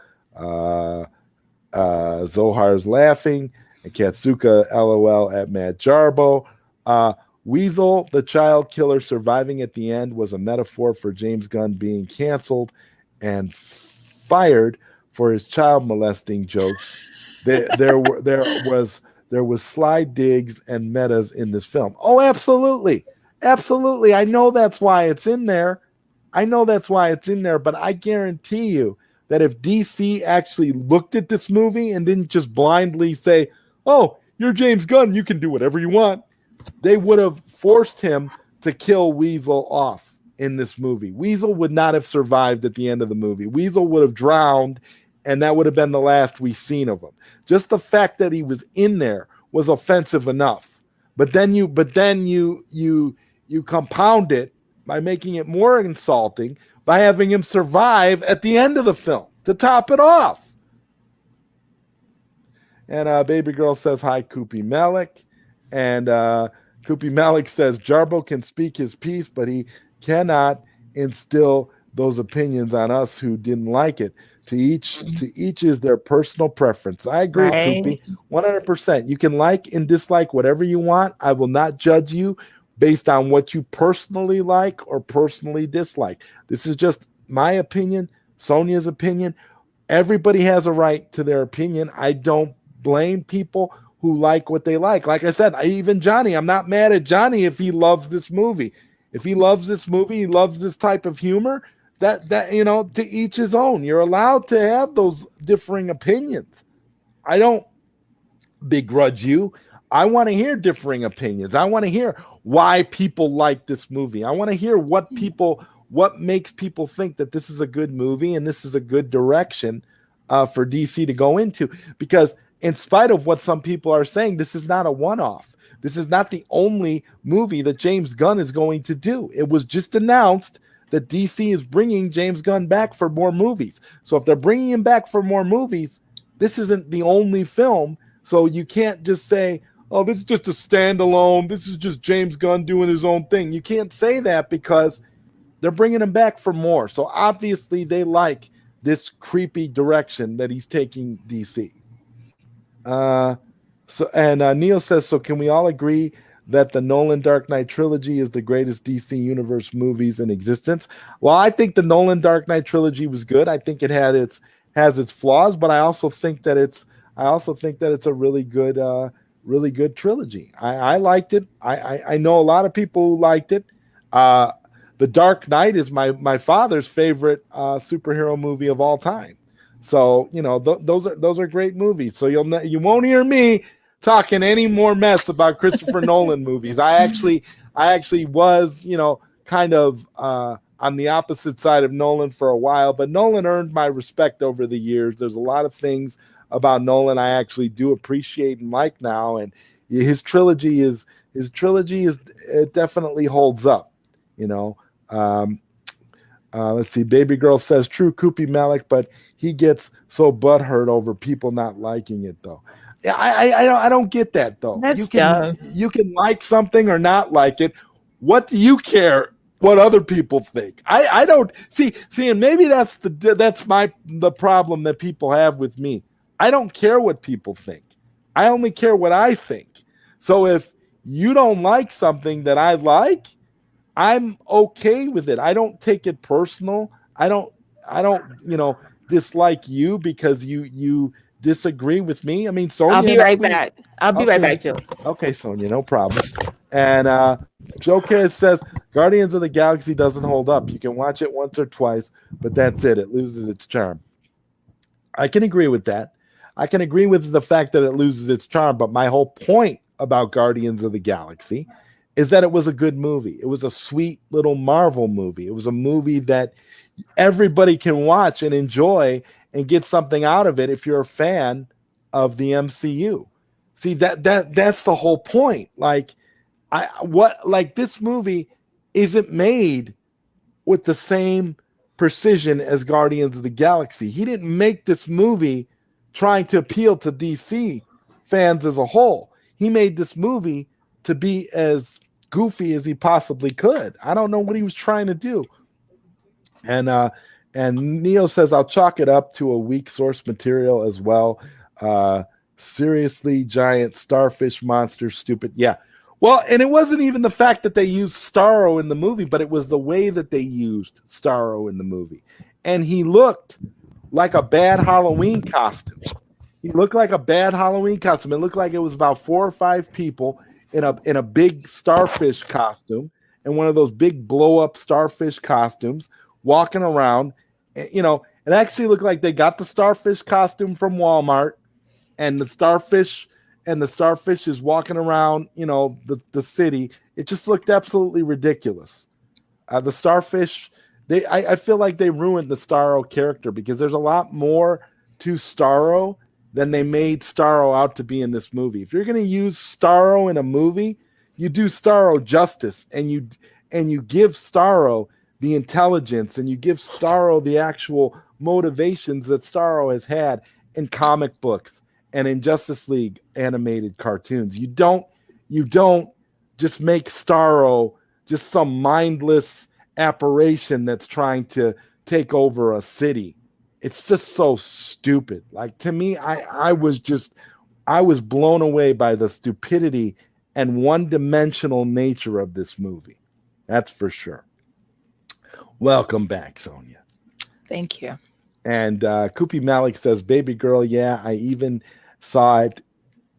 S1: Zohar's laughing. And Katsuka, LOL at Mad Jarbo. Weasel, the child killer surviving at the end, was a metaphor for James Gunn being canceled and fired for his child molesting jokes. There was sly digs and metas in this film. Oh, absolutely. Absolutely. I know that's why it's in there. But I guarantee you that if DC actually looked at this movie and didn't just blindly say, "Oh, you're James Gunn, you can do whatever you want," they would have forced him to kill Weasel off in this movie. Weasel would not have survived at the end of the movie. Weasel would have drowned, and that would have been the last we seen of him. Just the fact that he was in there was offensive enough. But then you compound it by making it more insulting by having him survive at the end of the film to top it off. And baby girl says, "Hi, Koopy Malik." And Koopy Malik says, "Jarbo can speak his piece, but he cannot instill those opinions on us who didn't like it. To each is their personal preference." I agree, right. Koopy, 100%. You can like and dislike whatever you want. I will not judge you based on what you personally like or personally dislike. This is just my opinion, Sonja's opinion. Everybody has a right to their opinion. I don't blame people who like what they like. Like I said, even Johnny, I'm not mad at Johnny if he loves this movie. If he loves this movie, he loves this type of humor, that to each his own. You're allowed to have those differing opinions. I don't begrudge you. I want to hear differing opinions. I want to hear why people like this movie. I want to hear what makes people think that this is a good movie and this is a good direction for DC to go into. Because in spite of what some people are saying, this is not a one-off. This is not the only movie that James Gunn is going to do. It was just announced that DC is bringing James Gunn back for more movies. So if they're bringing him back for more movies, this isn't the only film. So you can't just say, "Oh, this is just a standalone. This is just James Gunn doing his own thing." You can't say that because they're bringing him back for more. So obviously they like this creepy direction that he's taking DC. Neil says, "So can we all agree that the Nolan Dark Knight trilogy is the greatest DC Universe movies in existence?" Well, I think the Nolan Dark Knight trilogy was good. I think it has its flaws, but I also think that it's a really good trilogy. I liked it. I know a lot of people who liked it. The Dark Knight is my father's favorite superhero movie of all time. So those are great movies. So you won't hear me talking any more mess about Christopher Nolan movies. I actually was kind of on the opposite side of Nolan for a while, but Nolan earned my respect over the years. There's a lot of things about Nolan I actually do appreciate and like now, and his trilogy it definitely holds up. Let's see. Baby girl says, "True, Koopy Malik, but he gets so butthurt over people not liking it, though." Yeah, I don't get that though.
S2: That's dumb.
S1: You can like something or not like it. What do you care what other people think? I don't see, and maybe that's the problem that people have with me. I don't care what people think. I only care what I think. So if you don't like something that I like, I'm okay with it. I don't take it personal. I don't dislike you because you disagree with me. I mean,
S2: I'll
S1: Sonia
S2: be
S1: and I,
S2: right back. I'll be right
S1: okay.
S2: back, Joe.
S1: Okay, Sonia, no problem. And Joe Kiss says Guardians of the Galaxy doesn't hold up. You can watch it once or twice, but that's it. It loses its charm. I can agree with that. I can agree with the fact that it loses its charm, but my whole point about Guardians of the Galaxy is that it was a good movie. It was a sweet little Marvel movie. It was a movie that everybody can watch and enjoy and get something out of it if you're a fan of the MCU. See, that's the whole point. Like this movie isn't made with the same precision as Guardians of the Galaxy. He didn't make this movie trying to appeal to DC fans as a whole. He made this movie to be as goofy as he possibly could. I don't know what he was trying to do. And Neo says, I'll chalk it up to a weak source material as well. Seriously, giant starfish monster, stupid. Yeah. Well, and it wasn't even the fact that they used Starro in the movie, but it was the way that they used Starro in the movie. And he looked like a bad Halloween costume. He looked like a bad Halloween costume. It looked like it was about 4 or 5 people in a big starfish costume and one of those big blow-up starfish costumes walking around. It actually looked like they got the starfish costume from Walmart, and the starfish is walking around, the city. It just looked absolutely ridiculous. The starfish, I feel like they ruined the Starro character because there's a lot more to Starro than they made Starro out to be in this movie. If you're going to use Starro in a movie, you do Starro justice, and you give Starro the intelligence, and you give Starro the actual motivations that Starro has had in comic books and in Justice League animated cartoons. You don't just make Starro just some mindless apparition that's trying to take over a city. It's just so stupid. Like, to me, I was blown away by the stupidity and one-dimensional nature of this movie. That's for sure. Welcome back, Sonia.
S2: Thank you.
S1: And Koopy Malik says, baby girl, yeah, I even saw it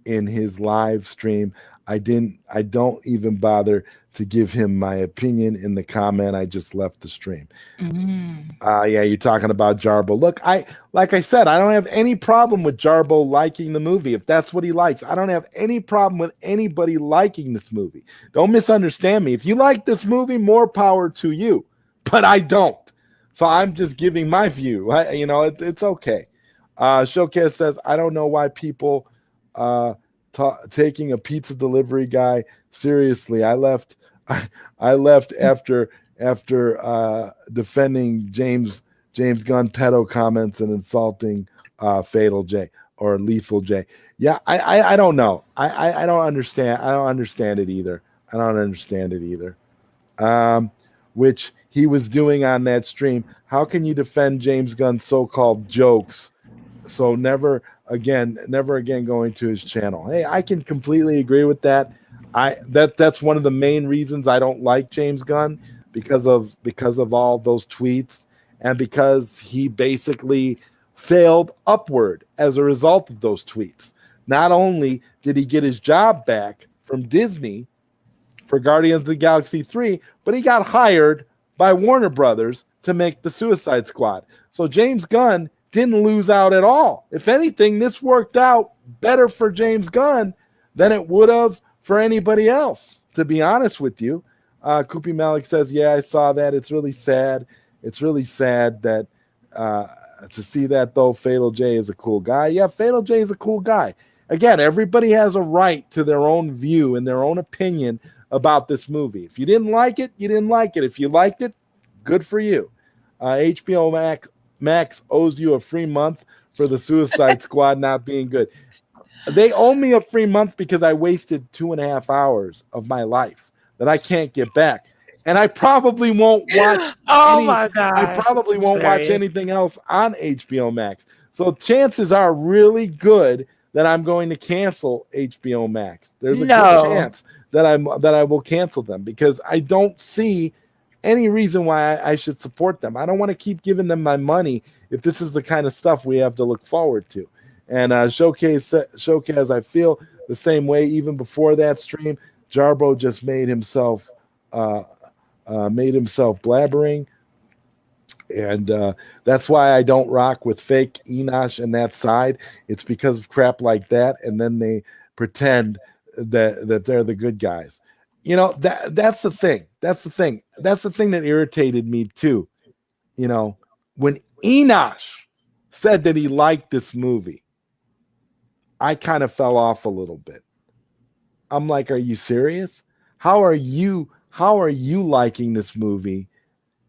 S1: in his live stream. I don't even bother to give him my opinion in the comment. I just left the stream. Yeah, you're talking about Jarbo. Look, like I said, I don't have any problem with Jarbo liking the movie if that's what he likes. I don't have any problem with anybody liking this movie. Don't misunderstand me. If you like this movie, more power to you. But I don't. So I'm just giving my view. It's okay. Showcase says, I don't know why people taking a pizza delivery guy seriously. I left after defending James Gunn pedo comments and insulting Fatal J or Lethal J. Yeah, I don't know. I don't understand. I don't understand it either. Which he was doing on that stream. How can you defend James Gunn's so-called jokes? So never again going to his channel. Hey, I can completely agree with that. That's one of the main reasons I don't like James Gunn, because of all those tweets, and because he basically failed upward as a result of those tweets. Not only did he get his job back from Disney for Guardians of the Galaxy 3, but he got hired by Warner Brothers to make the Suicide Squad. So James Gunn didn't lose out at all. If anything, this worked out better for James Gunn than it would have for anybody else, to be honest with you. Koopy Malik says, yeah, I saw that. It's really sad. It's really sad that to see that, though. Fatal J is a cool guy. Yeah, Fatal J is a cool guy. Again, everybody has a right to their own view and their own opinion about this movie. If you didn't like it, you didn't like it. If you liked it, good for you. HBO Max owes you a free month for the Suicide Squad not being good. They owe me a free month because I wasted 2.5 hours of my life that I can't get back. And I probably won't watch
S2: my God.
S1: I probably won't watch anything else on HBO Max. So chances are really good that I'm going to cancel HBO Max. There's a good chance that I will cancel them, because I don't see any reason why I should support them. I don't want to keep giving them my money if this is the kind of stuff we have to look forward to. And Showcase, I feel the same way. Even before that stream, Jarbo just made himself blabbering. And that's why I don't rock with fake Enosh and that side. It's because of crap like that, and then they pretend that they're the good guys. You know, that's the thing. That's the thing that irritated me too. You know, when Enosh said that he liked this movie, I kind of fell off a little bit. I'm like, are you serious? How are you liking this movie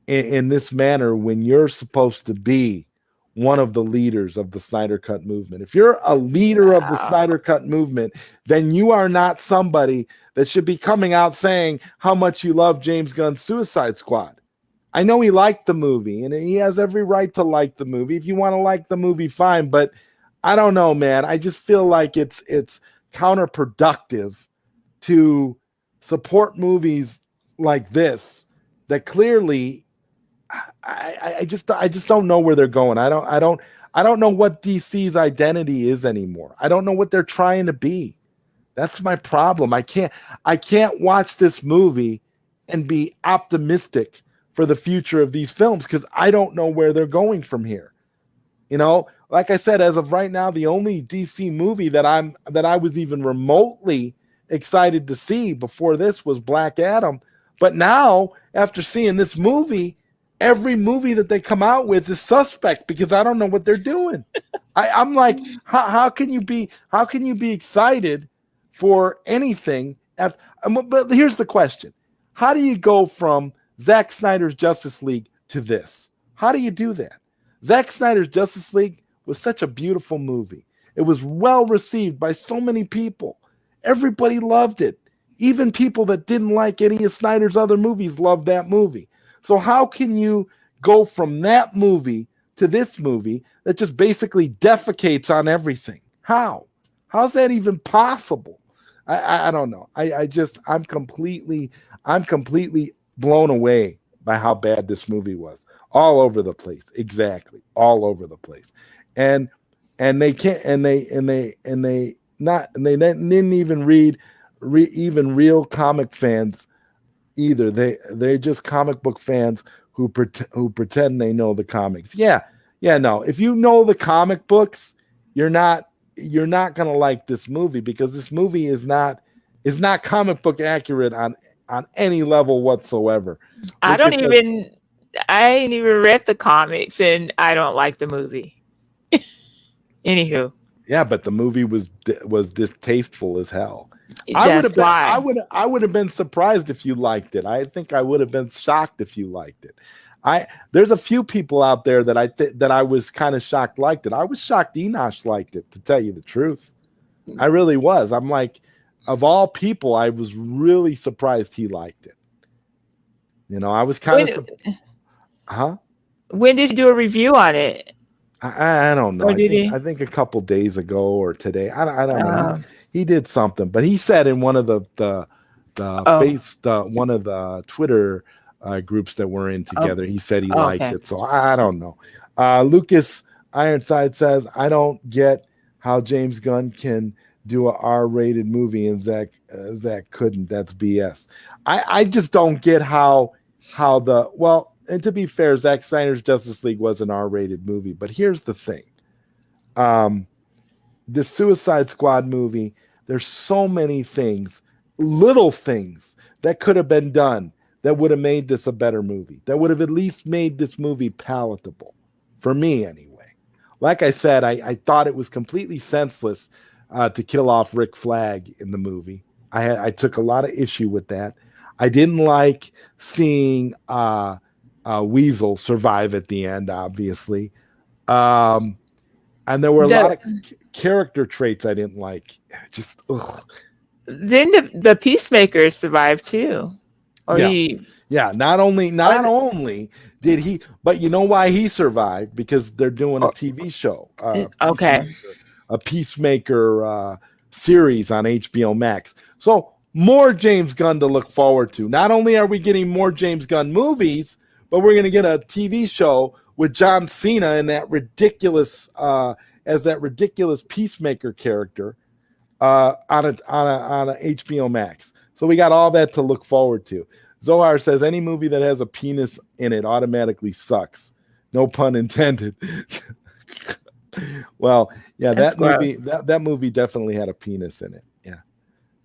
S1: in this manner when you're supposed to be one of the leaders of the Snyder Cut movement? If you're a leader of the Snyder Cut movement, then you are not somebody that should be coming out saying how much you love James Gunn's Suicide Squad. I know he liked the movie, and he has every right to like the movie. If you want to like the movie, fine, but I don't know, man. I just feel like it's counterproductive to support movies like this that clearly I just don't know where they're going. I don't know what DC's identity is anymore. I don't know what they're trying to be. That's my problem. I can't watch this movie and be optimistic for the future of these films because I don't know where they're going from here. You know, like I said, as of right now, the only DC movie that I was even remotely excited to see before this was Black Adam. But now, after seeing this movie, every movie that they come out with is suspect because I don't know what they're doing. I'm like, how can you be excited for anything? But here's the question: how do you go from Zack Snyder's Justice League to this? How do you do that? Zack Snyder's Justice League was such a beautiful movie. It was well received by so many people. Everybody loved it. Even people that didn't like any of Snyder's other movies loved that movie. So how can you go from that movie to this movie that just basically defecates on everything? How's that even possible? I don't know. I'm completely blown away by how bad this movie was. All over the place. Exactly. All over the place. And they can't, and they didn't even read even real comic fans either. They're just comic book fans who pretend they know the comics. No. If you know the comic books, you're not gonna like this movie because this movie is not comic book accurate on any level whatsoever.
S2: I ain't even read the comics and I don't like the movie. Anywho.
S1: Yeah, but the movie was distasteful as hell.
S2: That's why.
S1: I would have been surprised if you liked it. I think I would have been shocked if you liked it. There's a few people out there that I was kind of shocked liked it. I was shocked Enosh liked it, to tell you the truth. I really was. I'm like, of all people, I was really surprised he liked it. You know, I was kind of
S2: When did you do a review on it?
S1: I don't know. I think a couple days ago or today. I don't know. He did something, but he said in one of the one of the Twitter groups that we're in together, he said he liked it. So I don't know. Lucas Ironside says, I don't get how James Gunn can do a R-rated movie and Zach couldn't. That's BS. I just don't get how and to be fair, Zack Snyder's Justice League was an R-rated movie, but here's the thing. The Suicide Squad movie, there's so many things, little things that could have been done that would have made this a better movie, that would have at least made this movie palatable, for me anyway. Like I said, I thought it was completely senseless to kill off Rick Flag in the movie. I took a lot of issue with that. I didn't like seeing Weasel survive at the end, obviously. And there were a lot of character traits I didn't like. Just, ugh.
S2: Then the Peacemaker survived too.
S1: Not only did he, but you know why he survived? Because they're doing a TV show. A Peacemaker series on HBO Max. So more James Gunn to look forward to. Not only are we getting more James Gunn movies, but we're going to get a TV show with John Cena in that ridiculous as that ridiculous Peacemaker character on a HBO Max. So we got all that to look forward to. Zohar says any movie that has a penis in it automatically sucks. No pun intended. Well, yeah, that movie definitely had a penis in it. Yeah.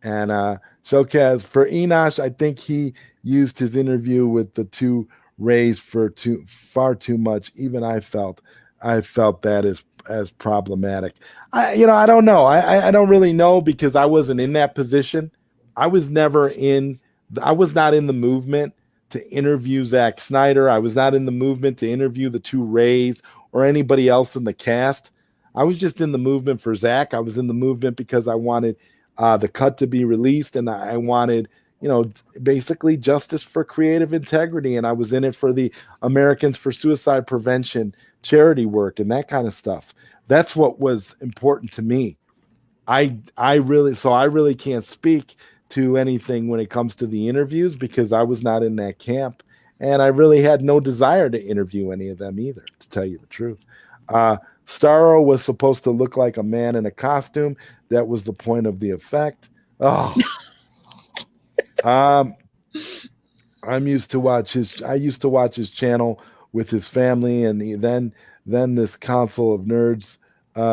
S1: And Showcase for Enosh, I think he used his interview with the two Rays for far too much. Even I felt that as problematic. I don't know. I don't really know because I wasn't in that position. I was not in the movement to interview Zack Snyder. I was not in the movement to interview the two Rays or anybody else in the cast. I was just in the movement for Zack. I was in the movement because I wanted the cut to be released, and I wanted, basically justice for creative integrity. And I was in it for the Americans for Suicide Prevention charity work and that kind of stuff. That's what was important to me. I really can't speak to anything when it comes to the interviews because I was not in that camp. And I really had no desire to interview any of them either, to tell you the truth. Starro was supposed to look like a man in a costume. That was the point of the effect. Oh, I used to watch his channel with his family, and then this Council of Nerds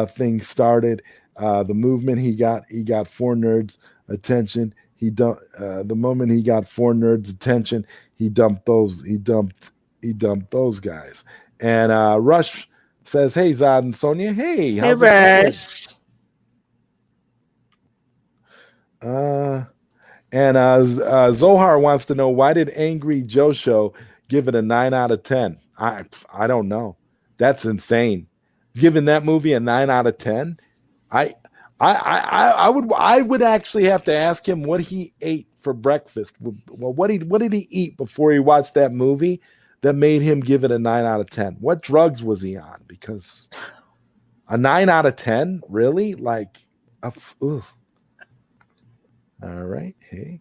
S1: thing started. The movement he got 4 nerds attention. The moment he got 4 nerds attention, he dumped those guys. And Rush says, "Hey Zod and Sonia, hey, how's it
S2: Rush?
S1: going?" And Zohar wants to know, why did Angry Joe Show give it a 9 out of 10? I don't know. That's insane. Giving that movie a 9 out of 10, I would actually have to ask him what he ate for breakfast. Well, what did he eat before he watched that movie that made him give it a 9 out of 10? What drugs was he on? Because a 9 out of 10, really? Like, oof. All right. Hey,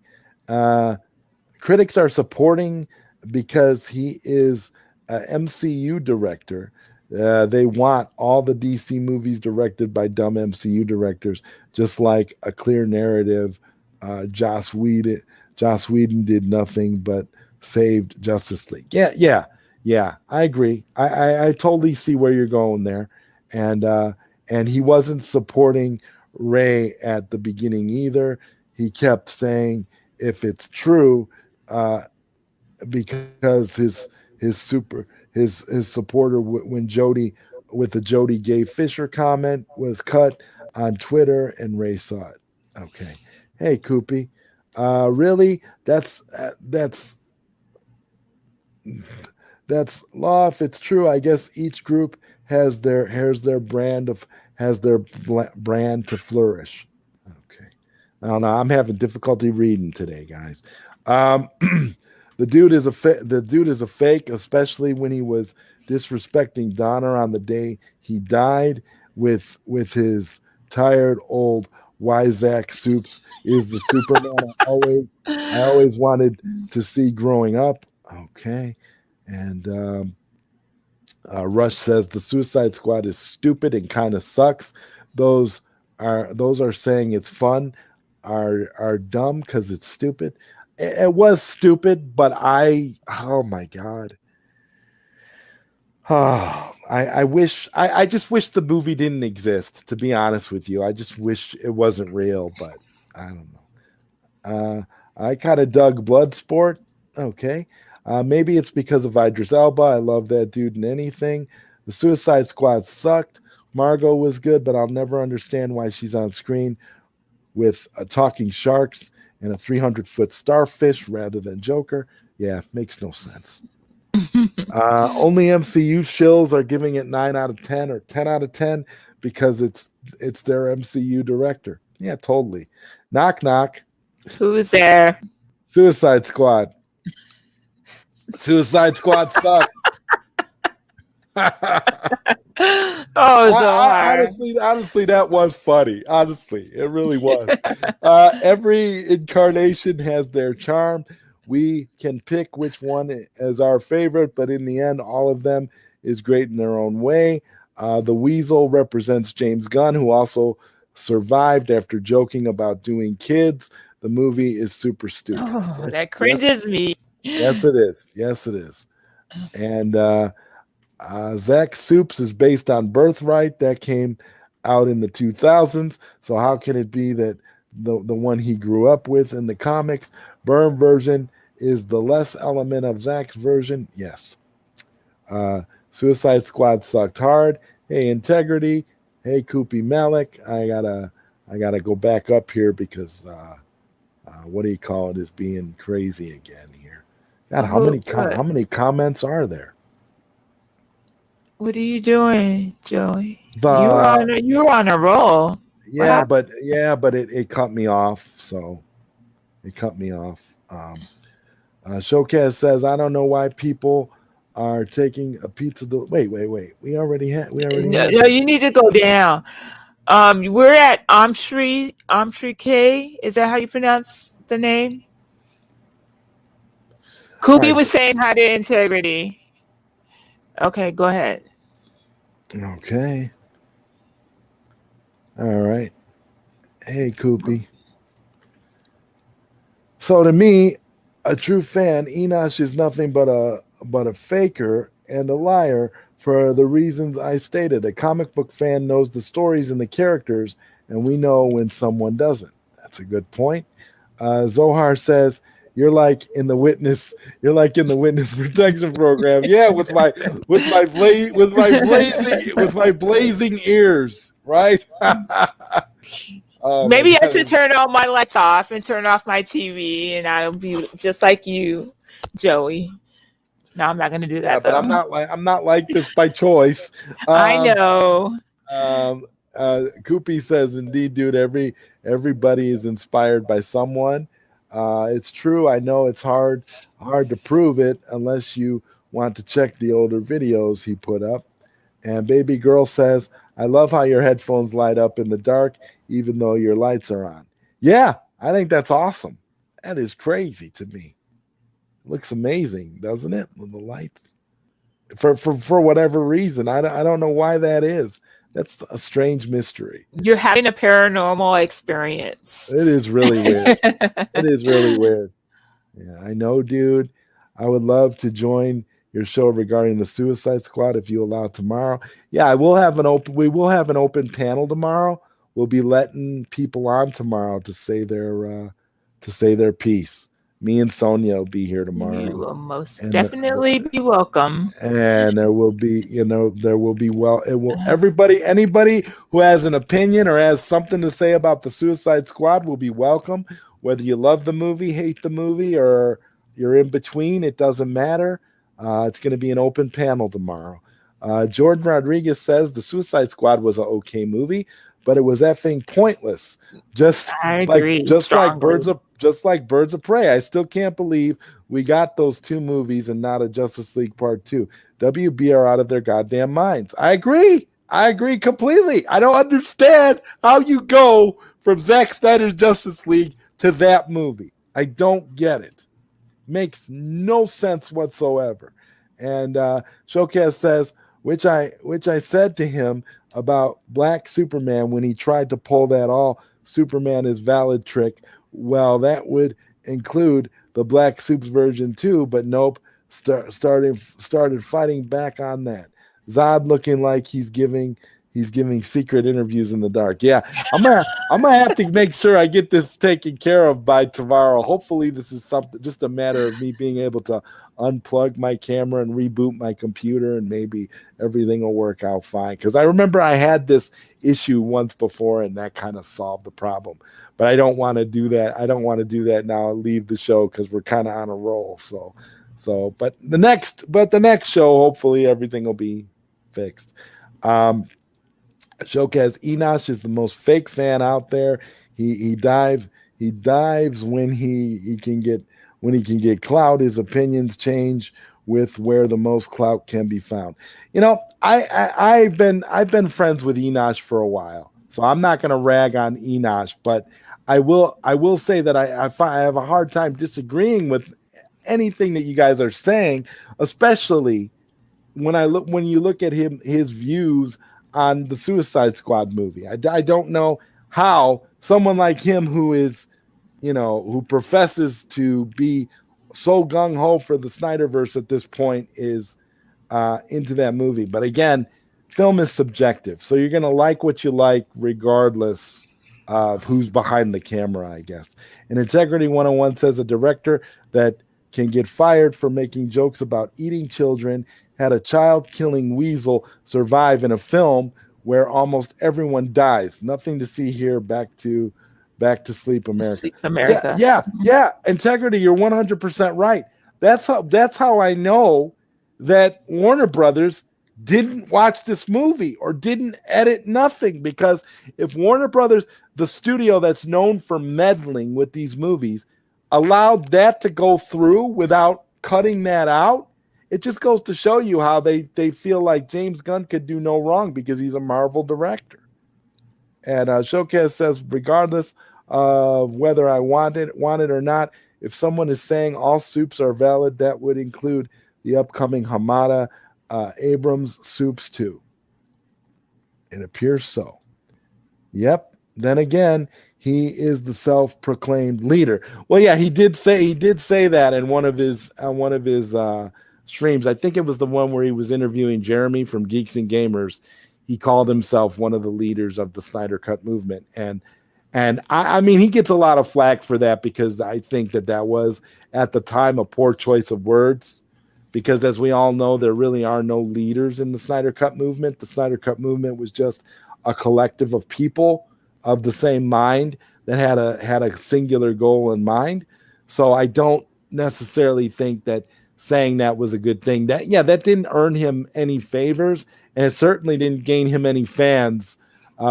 S1: critics are supporting because he is an MCU director. They want all the DC movies directed by dumb MCU directors, just like A Clear Narrative. Joss Whedon did nothing but saved Justice League. Yeah. I agree. I totally see where you're going there, and he wasn't supporting Ray at the beginning either. He kept saying, if it's true, because his supporter when the Jody Gay Fisher comment was cut on Twitter, and Ray saw it. Okay, hey Koopy, really? That's law. If it's true, I guess each group has their brand to flourish. I don't know. I'm having difficulty reading today, guys. The dude is a fake, especially when he was disrespecting Donner on the day he died with his tired old Wyzak soups. Is the Superman I always wanted to see growing up. Okay, and Rush says the Suicide Squad is stupid and kind of sucks. Those are saying it's fun. Are dumb because it's stupid. It was stupid, but oh my God. I just wish the movie didn't exist, to be honest with you. I just wish it wasn't real, but I don't know. I kind of dug Bloodsport. Okay. Maybe it's because of Idris Elba. I love that dude in anything. The Suicide Squad sucked. Margot was good, but I'll never understand why she's on screen with talking sharks and a 300-foot starfish rather than Joker. Yeah, makes no sense. Only MCU shills are giving it 9 out of 10 or 10 out of 10 because it's their MCU director. Yeah, totally. Knock, knock.
S2: Who's there?
S1: Suicide Squad. Suicide Squad suck.
S2: Oh, Zohar.
S1: Honestly, that was funny. Honestly, it really was. Every incarnation has their charm. We can pick which one as our favorite, but in the end, all of them is great in their own way. The Weasel represents James Gunn, who also survived after joking about doing kids. The movie is super stupid.
S2: Oh, that cringes me.
S1: Yes, it is. Yes, it is. And Zach Soups is based on Birthright that came out in the 2000s. So how can it be that the one he grew up with in the comics, Burn version, is the less element of Zach's version? Yes. Suicide Squad sucked hard. Hey, Integrity. Hey, Koopy Malik. I gotta go back up here because what do you call it is being crazy again here. God, how many comments are there?
S2: What are you doing, Joey? You're on a roll.
S1: Yeah, but it cut me off. So it cut me off. Showcase says, I don't know why people are taking a pizza. Wait. We already had.
S2: No, you need to go down. We're at Amshri K. Is that how you pronounce the name? Kubi was saying hi to Integrity. Okay, go ahead.
S1: Okay. All right. Hey, Koopy. So to me, a true fan, Enosh is nothing but a faker and a liar for the reasons I stated. A comic book fan knows the stories and the characters, and we know when someone doesn't. That's a good point. Zohar says, you're like in the witness protection program. Yeah, with my blazing ears, right?
S2: Maybe I should turn all my lights off and turn off my TV, and I'll be just like you, Joey. No, I'm not going to do that.
S1: Yeah, but I'm not like this by choice.
S2: I know.
S1: Koopy says, indeed, dude. Everybody is inspired by someone. It's true. I know it's hard to prove it unless you want to check the older videos he put up. And Baby Girl says, I love how your headphones light up in the dark, even though your lights are on. Yeah, I think that's awesome. That is crazy to me. Looks amazing, doesn't it? With the lights. For whatever reason. I don't know why that is. That's a strange mystery.
S2: You're having a paranormal experience.
S1: It is really weird. It is really weird. Yeah, I know, dude. I would love to join your show regarding the Suicide Squad if you allow tomorrow. Yeah, we will have an open panel tomorrow. We'll be letting people on tomorrow to say their piece. Me and Sonia will be here tomorrow.
S2: You will most definitely be welcome.
S1: And there will be, anybody who has an opinion or has something to say about the Suicide Squad will be welcome. Whether you love the movie, hate the movie, or you're in between, it doesn't matter. It's going to be an open panel tomorrow. Jordan Rodriguez says the Suicide Squad was an okay movie, but it was effing pointless. Just like Birds of Prey. I still can't believe we got those two movies and not a Justice League Part 2. WB are out of their goddamn minds. I agree completely. I don't understand how you go from Zack Snyder's Justice League to that movie. I don't get it. Makes no sense whatsoever. And Showcase says, which I said to him about Black Superman when he tried to pull that all Superman is valid trick. Well, that would include the Black Supes version too, but nope. Started fighting back on that. Zod looking like he's giving secret interviews in the dark. Yeah, I'm gonna have to make sure I get this taken care of by tomorrow. Hopefully, this is something just a matter of me being able to unplug my camera and reboot my computer, and maybe everything will work out fine. Because I remember I had this issue once before, and that kind of solved the problem. But I don't want to do that. I don't want to do that now. I'll leave the show because we're kind of on a roll. But the next show, hopefully, everything will be fixed. Showcase Enosh is the most fake fan out there. He dives when he can get clout. His opinions change with where the most clout can be found. You know, I've been friends with Enosh for a while, so I'm not going to rag on Enosh, but I will say that I have a hard time disagreeing with anything that you guys are saying, especially when you look at his views on the Suicide Squad movie. I don't know how someone like him, who is, who professes to be so gung ho for the Snyderverse at this point, is into that movie. But again, film is subjective, so you're gonna like what you like regardless of who's behind the camera, I guess. And Integrity 101 says a director that can get fired for making jokes about eating children had a child-killing weasel survive in a film where almost everyone dies. Nothing to see here. Back to Sleep America.
S2: Sleep America.
S1: Yeah. Integrity, you're 100% right. That's how I know that Warner Brothers didn't watch this movie or didn't edit nothing, because if Warner Brothers, the studio that's known for meddling with these movies, allowed that to go through without cutting that out, it just goes to show you how they feel like James Gunn could do no wrong because he's a Marvel director. And Showcase says, regardless of whether I want it or not, if someone is saying all soups are valid, that would include the upcoming Hamada Abrams soups too. It appears so. Yep. Then again, he is the self-proclaimed leader. Well, yeah, he did say that in one of his streams. I think it was the one where he was interviewing Jeremy from Geeks and Gamers. He called himself one of the leaders of the Snyder Cut movement. And I mean, he gets a lot of flack for that, because I think that was at the time a poor choice of words, because as we all know, there really are no leaders in the Snyder Cut movement. The Snyder Cut movement was just a collective of people of the same mind that had a singular goal in mind. So I don't necessarily think that saying that was a good thing. That didn't earn him any favors, and it certainly didn't gain him any fans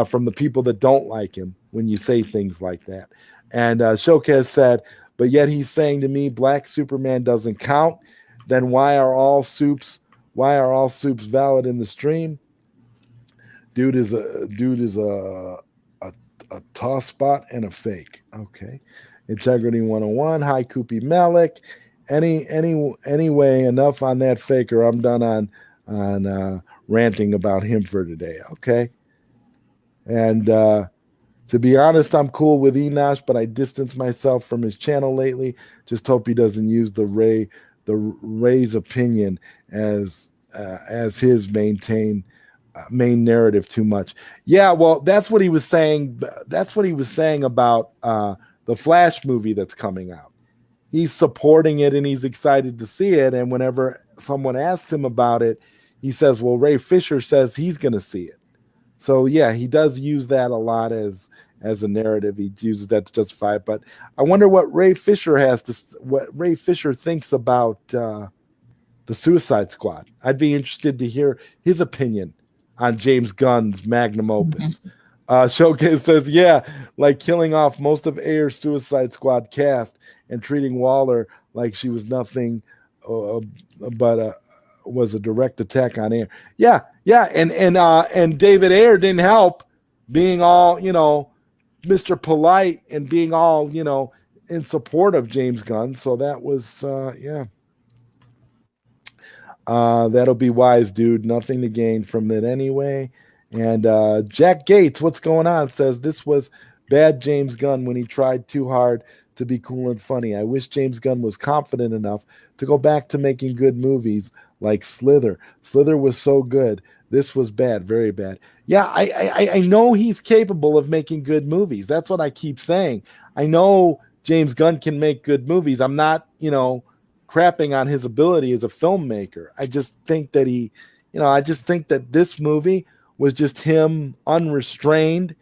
S1: from the people that don't like him when you say things like that. And Showcase said, but yet he's saying to me, Black Superman doesn't count. Then why are all soups valid in the stream? Dude is a toss spot and a fake. Okay. Integrity 101. Hi, Koopy Malik. Anyway, enough on that faker. I'm done on ranting about him for today. Okay. And to be honest, I'm cool with Enosh, but I distanced myself from his channel lately. Just hope he doesn't use the Ray's opinion as his main narrative too much. Yeah, well, that's what he was saying. That's what he was saying about the Flash movie that's coming out. He's supporting it and he's excited to see it. And whenever someone asks him about it, he says, well, Ray Fisher says he's going to see it. So yeah, he does use that a lot as a narrative. He uses that to justify it. But I wonder what Ray Fisher thinks about the Suicide Squad. I'd be interested to hear his opinion on James Gunn's magnum opus. Showcase says, yeah, like killing off most of Ayer's Suicide Squad cast and treating Waller like she was nothing but was a direct attack on Ayer. Yeah, and David Ayer didn't help, being all, Mr. Polite and being all, in support of James Gunn. So that was, that'll be wise, dude. Nothing to gain from it anyway. And Jack Gates, what's going on, says this was bad James Gunn when he tried too hard to be cool and funny. I wish James Gunn was confident enough to go back to making good movies like Slither. Slither was so good. This was bad, very bad. Yeah, I know he's capable of making good movies. That's what I keep saying. I know James Gunn can make good movies. I'm not, crapping on his ability as a filmmaker. I just think that this movie was just him unrestrained,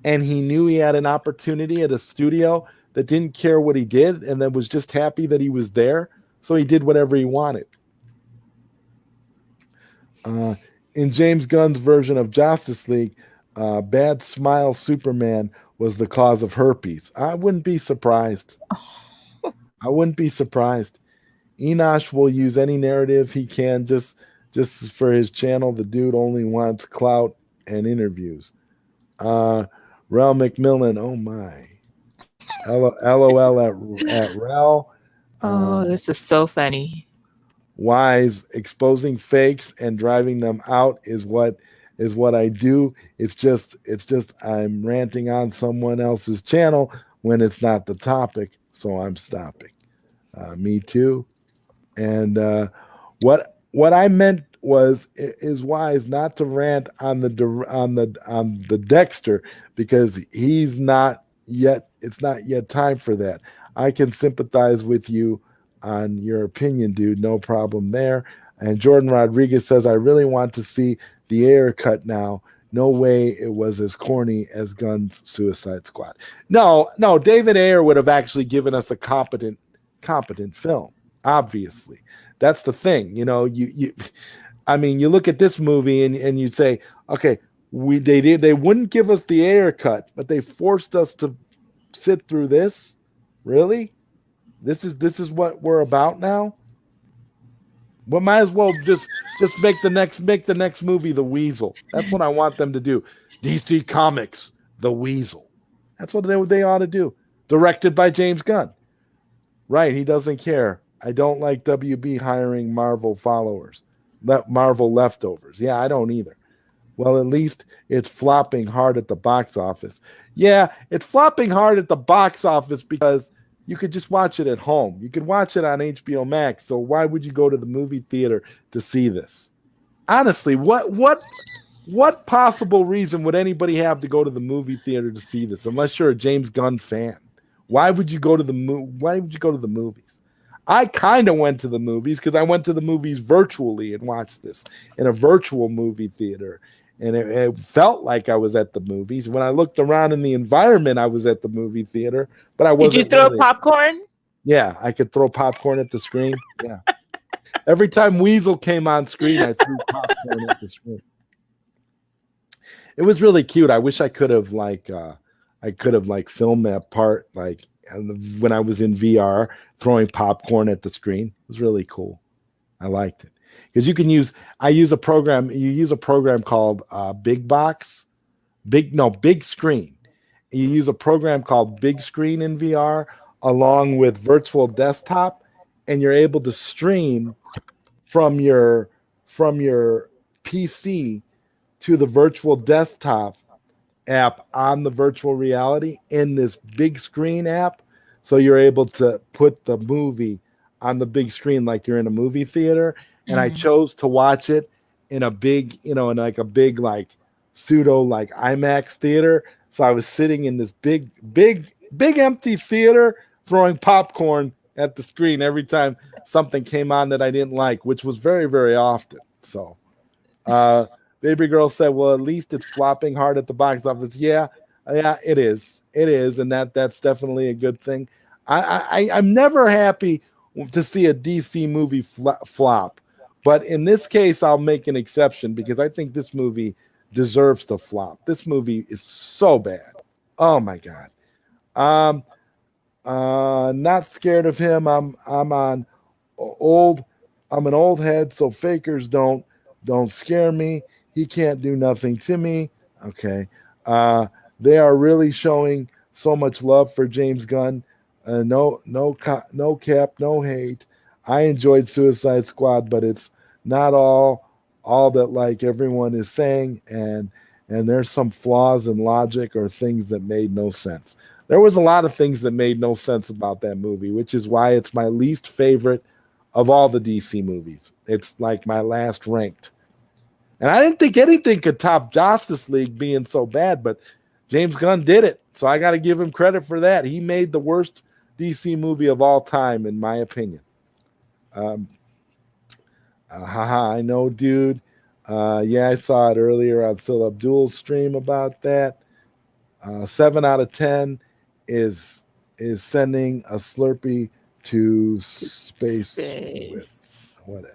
S1: and he knew he had an opportunity at a studio that didn't care what he did and that was just happy that he was there. So he did whatever he wanted. In James Gunn's version of Justice League, Bad Smile Superman was the cause of herpes. I wouldn't be surprised. Enosh will use any narrative he can just for his channel. The dude only wants clout and interviews. Rel McMillan, oh my. LOL at Rel.
S2: Oh, this is so funny.
S1: Wise, exposing fakes and driving them out is what I do. It's just I'm ranting on someone else's channel when it's not the topic, so I'm stopping. Me too. And what I meant is Wise not to rant on the Dexter, because he's not yet. It's not yet time for that. I can sympathize with you on your opinion, dude. No problem there. And Jordan Rodriguez says, I really want to see the Ayer cut now. No way it was as corny as Gunn's Suicide Squad. No, David Ayer would have actually given us a competent film. Obviously, that's the thing. You know, you look at this movie and you say, okay, they wouldn't give us the Ayer cut, but they forced us to sit through this. Really? This is what we're about now. Well, might as well just make the next movie The Weasel. That's what I want them to do. DC Comics, The Weasel. That's what they ought to do. Directed by James Gunn. Right, he doesn't care. I don't like WB hiring Marvel leftovers. Yeah, I don't either. Well, at least it's flopping hard at the box office. Yeah, it's flopping hard at the box office because you could just watch it at home. You could watch it on HBO Max. So why would you go to the movie theater to see this? Honestly, what possible reason would anybody have to go to the movie theater to see this unless you're a James Gunn fan? Why would you go to the movies? I kind of went to the movies because I went to the movies virtually and watched this in a virtual movie theater. And it felt like I was at the movies. When I looked around in the environment, I was at the movie theater, but I wasn't.
S2: Did you throw popcorn?
S1: Yeah, I could throw popcorn at the screen. Yeah. Every time Weasel came on screen, I threw popcorn at the screen. It was really cute. I wish I could have filmed that part when I was in VR, throwing popcorn at the screen. It was really cool. I liked it. Because you use a program called Big Screen. You use a program called Big Screen in VR along with virtual desktop, and you're able to stream from your PC to the virtual desktop app on the virtual reality in this Big Screen app. So you're able to put the movie on the big screen like you're in a movie theater. And I chose to watch it in a big, in pseudo IMAX theater. So I was sitting in this big empty theater throwing popcorn at the screen every time something came on that I didn't like, which was very, very often. So Baby Girl said, well, at least it's flopping hard at the box office. Yeah, it is. It is. And that's definitely a good thing. I'm never happy to see a DC movie flop. But in this case, I'll make an exception because I think this movie deserves to flop. This movie is so bad. Oh my God. Not scared of him. I'm an old head, so fakers don't scare me. He can't do nothing to me. Okay. They are really showing so much love for James Gunn. No cap, no hate. I enjoyed Suicide Squad, but it's not all that everyone is saying, and there's some flaws in logic or things that made no sense. There was a lot of things that made no sense about that movie, which is why it's my least favorite of all the DC movies. It's like my last ranked. And I didn't think anything could top Justice League being so bad, but James Gunn did it. So I got to give him credit for that. He made the worst DC movie of all time, in my opinion. I know, dude. Yeah, I saw it earlier on Sil Abdul's stream about that. 7 out of 10 is sending a Slurpee to space. With what?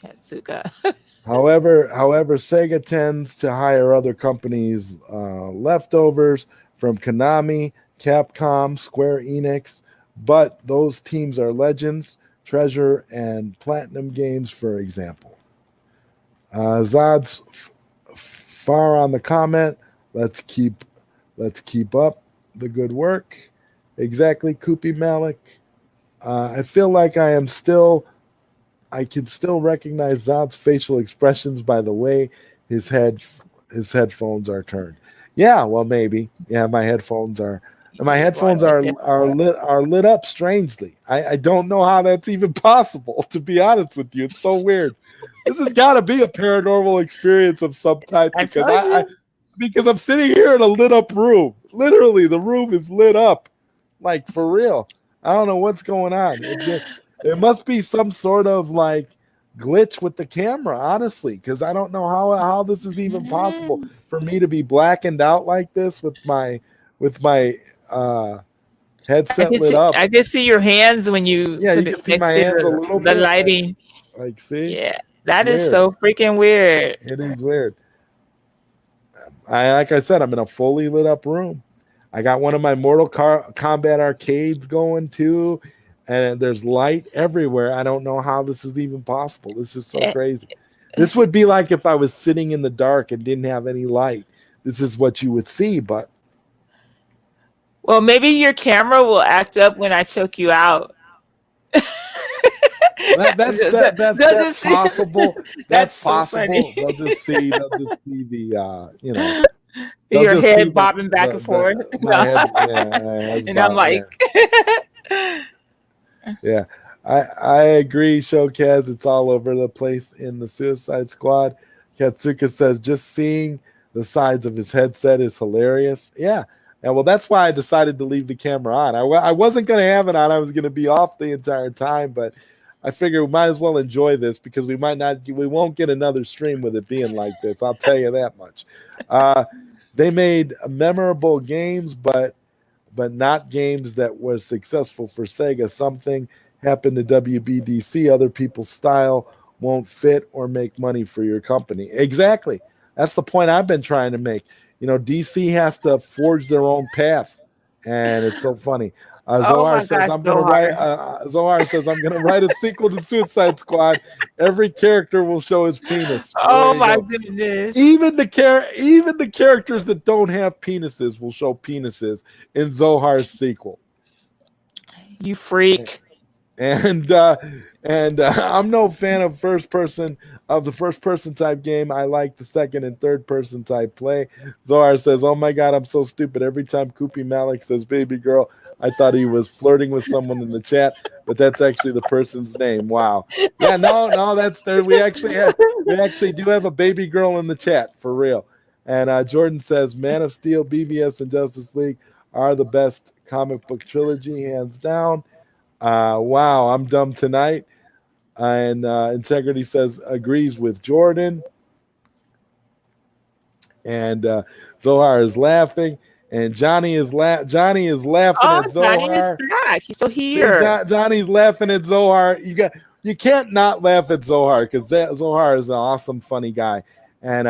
S2: Katsuka.
S1: However, Sega tends to hire other companies' leftovers from Konami, Capcom, Square Enix, but those teams are Legends, Treasure, and Platinum Games, for example. Zod's far on the comment. Let's keep up the good work. Exactly, Koopy Malik. I feel like I can still recognize Zod's facial expressions by the way his headphones are turned. Yeah, well, maybe. Yeah, my headphones are lit up strangely. I don't know how that's even possible, to be honest with you. It's so weird. This has got to be a paranormal experience of some type, because I'm sitting here in a lit up room. Literally, the room is lit up, like, for real. I don't know what's going on. There must be some sort of like glitch with the camera, honestly, because I don't know how this is even possible for me to be blackened out like this with my headset lit up.
S2: I can see your hands when you
S1: you can see my hands a little bit.
S2: The lighting.
S1: Like, see?
S2: Yeah, that is so freaking weird.
S1: It is weird. Like I said, I'm in a fully lit up room. I got one of my Mortal Kombat arcades going too, and there's light everywhere. I don't know how this is even possible. This is so crazy. This would be like if I was sitting in the dark and didn't have any light. This is what you would see, but.
S2: Well, maybe your camera will act up when I choke you out.
S1: That's possible. That's
S2: so
S1: possible.
S2: Funny.
S1: They'll just see the
S2: your head bobbing back and forth.
S1: And
S2: I'm like,
S1: yeah. I agree, Showcaz. It's all over the place in the Suicide Squad. Katsuka says just seeing the sides of his headset is hilarious. Yeah. And well, that's why I decided to leave the camera on. I wasn't going to have it on. I was going to be off the entire time, but I figure we might as well enjoy this because we won't get another stream with it being like this. I'll tell you that much. They made memorable games, but not games that were successful for Sega. Something happened to WBDC. Other people's style won't fit or make money for your company. Exactly. That's the point I've been trying to make. DC has to forge their own path, and it's so funny. Zohar says I'm going to write a sequel to Suicide Squad. Every character will show his penis.
S2: Oh my goodness!
S1: Even the characters that don't have penises will show penises in Zohar's sequel.
S2: You freak!
S1: And I'm no fan of the first person type game. I like the second and third person type play. Zohar says, "Oh my God, I'm so stupid. Every time Koopy Malik says baby girl, I thought he was flirting with someone in the chat, but that's actually the person's name." Wow. Yeah, no, that's there. We actually do have a baby girl in the chat for real. And Jordan says, "Man of Steel, BVS, and Justice League are the best comic book trilogy, hands down." Wow, I'm dumb tonight. And Integrity says agrees with Jordan. And Zohar is laughing. And Johnny is laughing at Zohar.
S2: Johnny is back. He's still here.
S1: See, Johnny's laughing at Zohar. You can't not laugh at Zohar because Zohar is an awesome, funny guy. And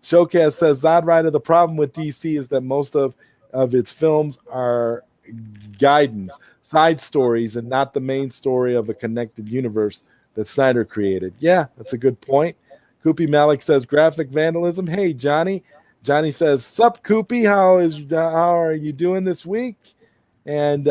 S1: Showcast says ZodWriter, the problem with DC is that most of its films are guidance, side stories, and not the main story of a connected universe that Snyder created. Yeah, that's a good point. Koopy Malik says graphic vandalism. Hey, Johnny. Johnny says, "Sup, Koopy? How are you doing this week?" And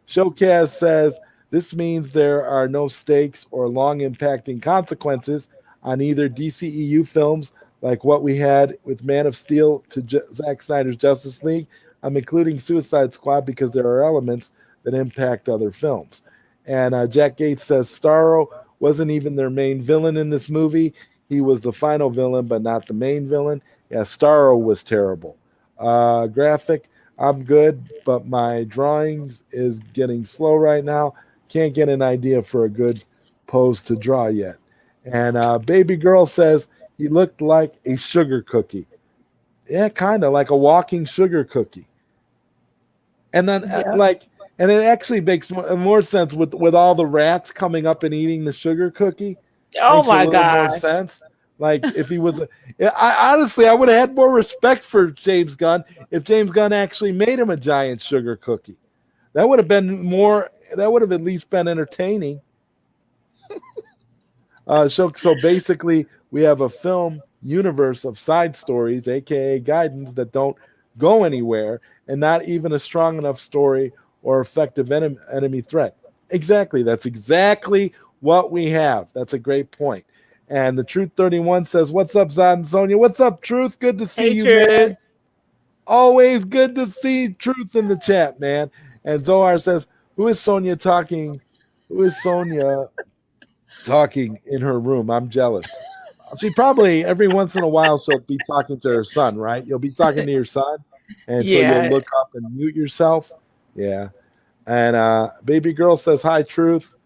S1: Showcast says, "This means there are no stakes or long impacting consequences on either DCEU films like what we had with Man of Steel to Zack Snyder's Justice League. I'm including Suicide Squad because there are elements that impact other films." And Jack Gates says Starro wasn't even their main villain in this movie. He was the final villain, but not the main villain. Yeah, Starro was terrible. Graphic, I'm good, but my drawings is getting slow right now. Can't get an idea for a good pose to draw yet. And Baby Girl says he looked like a sugar cookie. Yeah, kind of like a walking sugar cookie. And then and it actually makes more sense with all the rats coming up and eating the sugar cookie.
S2: Oh my God!
S1: More sense. Like if he was, I would have had more respect for James Gunn if James Gunn actually made him a giant sugar cookie. That would have been more. That would have at least been entertaining. So basically, we have a film universe of side stories, aka guidance, that don't go anywhere, and not even a strong enough story or effective enemy threat. Exactly. That's exactly what we have. That's a great point. And the Truth 31 says, "What's up, Zod and Sonia? What's up, Truth? Good to see you,
S2: Truth.
S1: man. Always good to see Truth in the chat, man." And Zohar says, "Who is Sonia talking? Who is Sonia talking in her room? I'm jealous." She probably every once in a while she'll be talking to her son, right? You'll be talking to your son, and so you'll look up and mute yourself. Yeah. And baby girl says, "Hi, Truth."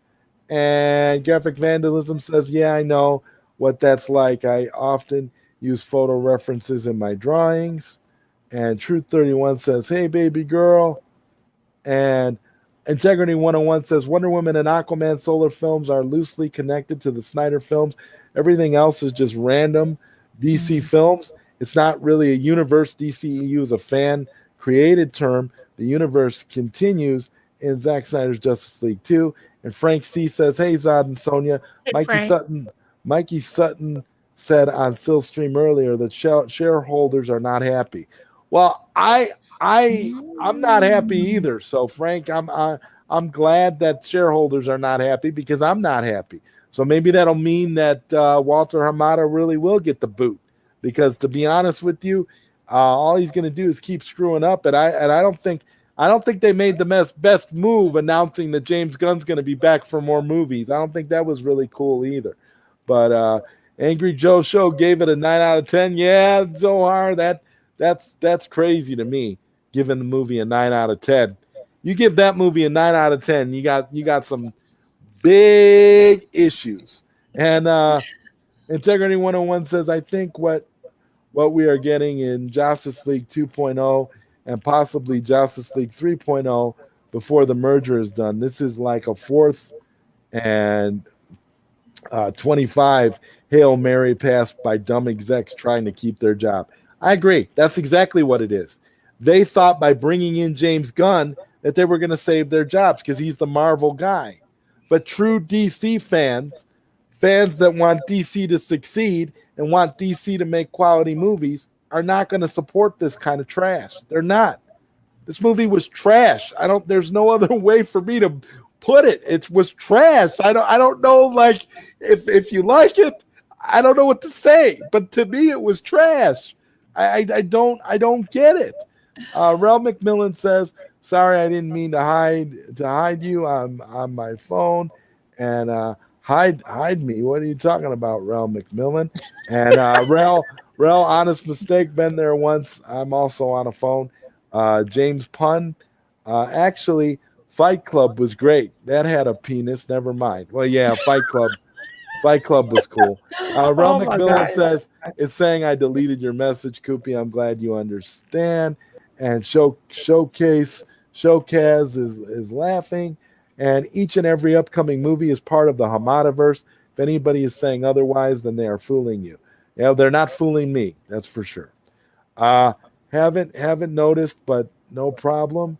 S1: And graphic vandalism says, "Yeah, I know what that's like. I often use photo references in my drawings." And Truth 31 says, "Hey, baby girl." And Integrity 101 says, "Wonder Woman and Aquaman Solar films are loosely connected to the Snyder films. Everything else is just random DC films. It's not really a universe. DCEU is a fan-created term. The universe continues in Zack Snyder's Justice League 2. And Frank C says, "Hey, Zod and Sonia.
S2: Hey,
S1: Mikey Sutton said on Stillstream earlier that shareholders are not happy." Well, I'm not happy either. So, Frank, I'm glad that shareholders are not happy because I'm not happy. So maybe that'll mean that Walter Hamada really will get the boot. Because to be honest with you, all he's going to do is keep screwing up. And I don't think they made the best move announcing that James Gunn's going to be back for more movies. I don't think that was really cool either. But Angry Joe Show gave it a 9 out of 10. Yeah, Zohar, that's crazy to me, giving the movie a 9 out of 10. You give that movie a 9 out of 10, you got some big issues. And Integrity 101 says, "I think what we are getting in Justice League 2.0 and possibly Justice League 3.0 before the merger is done. This is like a 4th and 25 Hail Mary pass by dumb execs trying to keep their job." I agree. That's exactly what it is. They thought by bringing in James Gunn that they were going to save their jobs because he's the Marvel guy. But true DC fans that want DC to succeed and want DC to make quality movies, are not going to support this kind of trash. They're not. This movie was trash. There's no other way for me to put it. It was trash. I don't know, like, if you like it, I don't know what to say. But to me, it was trash. I don't get it. Rel McMillan says, "Sorry, I didn't mean to hide you on my phone." And hide me. What are you talking about, Rel McMillan? And Rel, honest mistake, been there once. I'm also on a phone. James Pun, actually, Fight Club was great. That had a penis. Never mind. Well, yeah, Fight Club was cool. Rel McMillan says, "It's saying I deleted your message, Koopy. I'm glad you understand." And Showcase is laughing. And each and every upcoming movie is part of the Hamadaverse. If anybody is saying otherwise, then they are fooling you. Yeah, they're not fooling me. That's for sure. Haven't noticed, but no problem.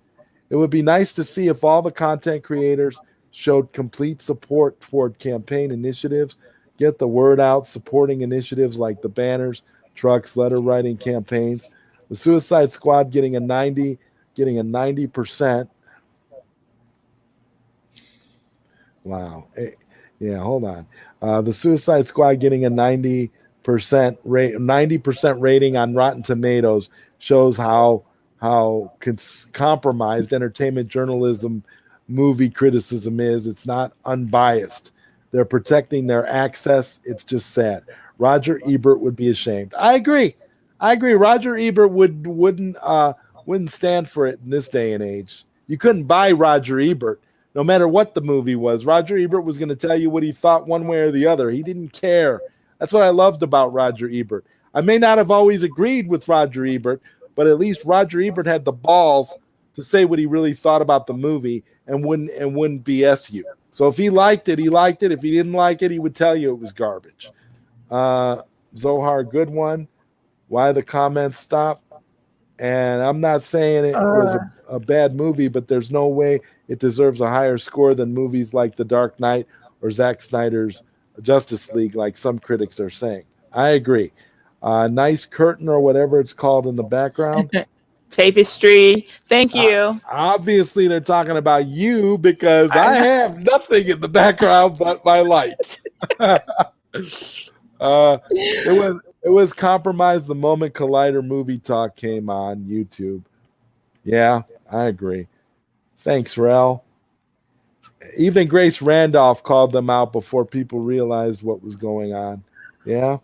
S1: It would be nice to see if all the content creators showed complete support toward campaign initiatives, get the word out, supporting initiatives like the banners, trucks, letter writing campaigns. The Suicide Squad getting a 90%. Wow. Yeah, hold on. The Suicide Squad getting a 90% rating on Rotten Tomatoes shows how compromised entertainment journalism movie criticism is. It's not unbiased. They're protecting their access. It's just sad. Roger Ebert would be ashamed. I agree. Roger Ebert wouldn't stand for it in this day and age. You couldn't buy Roger Ebert. No matter what the movie was, Roger Ebert was going to tell you what he thought one way or the other. He didn't care. That's what I loved about Roger Ebert. I may not have always agreed with Roger Ebert, but at least Roger Ebert had the balls to say what he really thought about the movie and wouldn't BS you. So if he liked it, he liked it. If he didn't like it, he would tell you it was garbage. Zohar, good one. Why the comments stop? And I'm not saying it was a bad movie, but there's no way it deserves a higher score than movies like The Dark Knight or Zack Snyder's Justice League, like some critics are saying. I agree. Nice curtain or whatever it's called in the background.
S2: Tapestry. Thank you.
S1: Obviously, they're talking about you because I have nothing in the background but my light. It was compromised the moment Collider Movie Talk came on YouTube. Yeah, I agree. Thanks, Rel. Even Grace Randolph called them out before people realized what was going on. Yeah.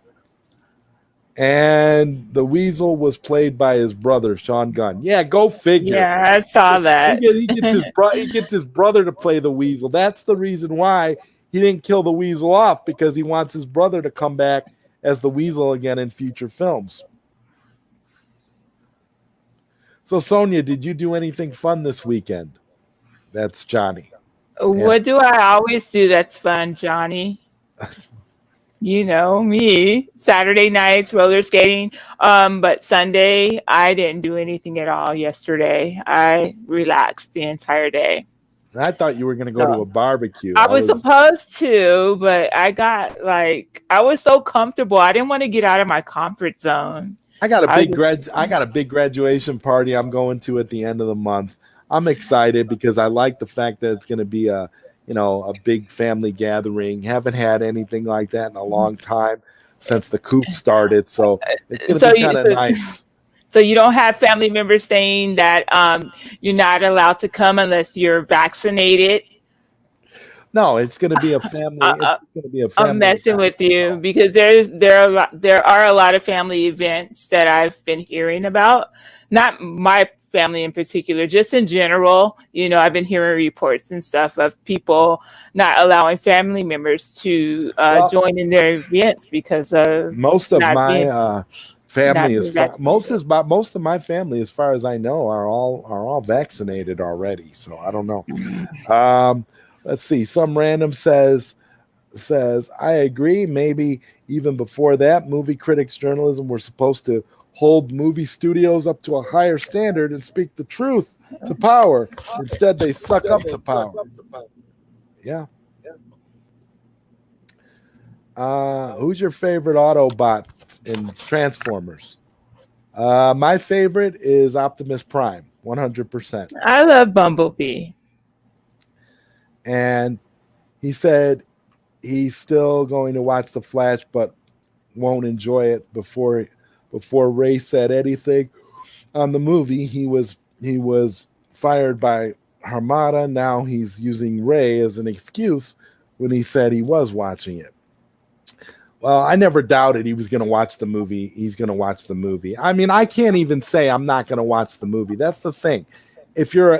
S1: And the Weasel was played by his brother, Sean Gunn. Yeah, go figure.
S2: Yeah, I saw that.
S1: He gets his brother to play the Weasel. That's the reason why he didn't kill the Weasel off, because he wants his brother to come back as the Weasel again in future films. So, Sonia, did you do anything fun this weekend? That's Johnny.
S2: What do I always do that's fun, Johnny? You know me. Saturday nights, roller skating. But Sunday, I didn't do anything at all yesterday. I relaxed the entire day.
S1: I thought you were going to go to a barbecue.
S2: I was supposed to, but I was so comfortable. I didn't want to get out of my comfort zone.
S1: I got a big graduation party I'm going to at the end of the month. I'm excited because I like the fact that it's going to be a big family gathering. Haven't had anything like that in a long time since the coop started, so it's going to be kind of nice.
S2: So you don't have family members saying that you're not allowed to come unless you're vaccinated?
S1: No, it's going to be a family.
S2: I'm messing with you because there are a lot of family events that I've been hearing about. Not my family in particular, just in general. I've been hearing reports and stuff of people not allowing family members to join in their events because of
S1: most of my family most of my family, as far as I know, are all vaccinated already. So I don't know. Let's see. Some random says, I agree. Maybe even before that, movie critics journalism were supposed to hold movie studios up to a higher standard and speak the truth to power. Instead, they suck up to power. Yeah. Who's your favorite Autobot in Transformers? My favorite is Optimus Prime, 100%.
S2: I love Bumblebee.
S1: And he said he's still going to watch The Flash, but won't enjoy it before Ray said anything on the movie. He was fired by Hamada. Now he's using Ray as an excuse when he said he was watching it. Well, I never doubted he was going to watch the movie. He's going to watch the movie. I mean, I can't even say I'm not going to watch the movie. That's the thing. If you're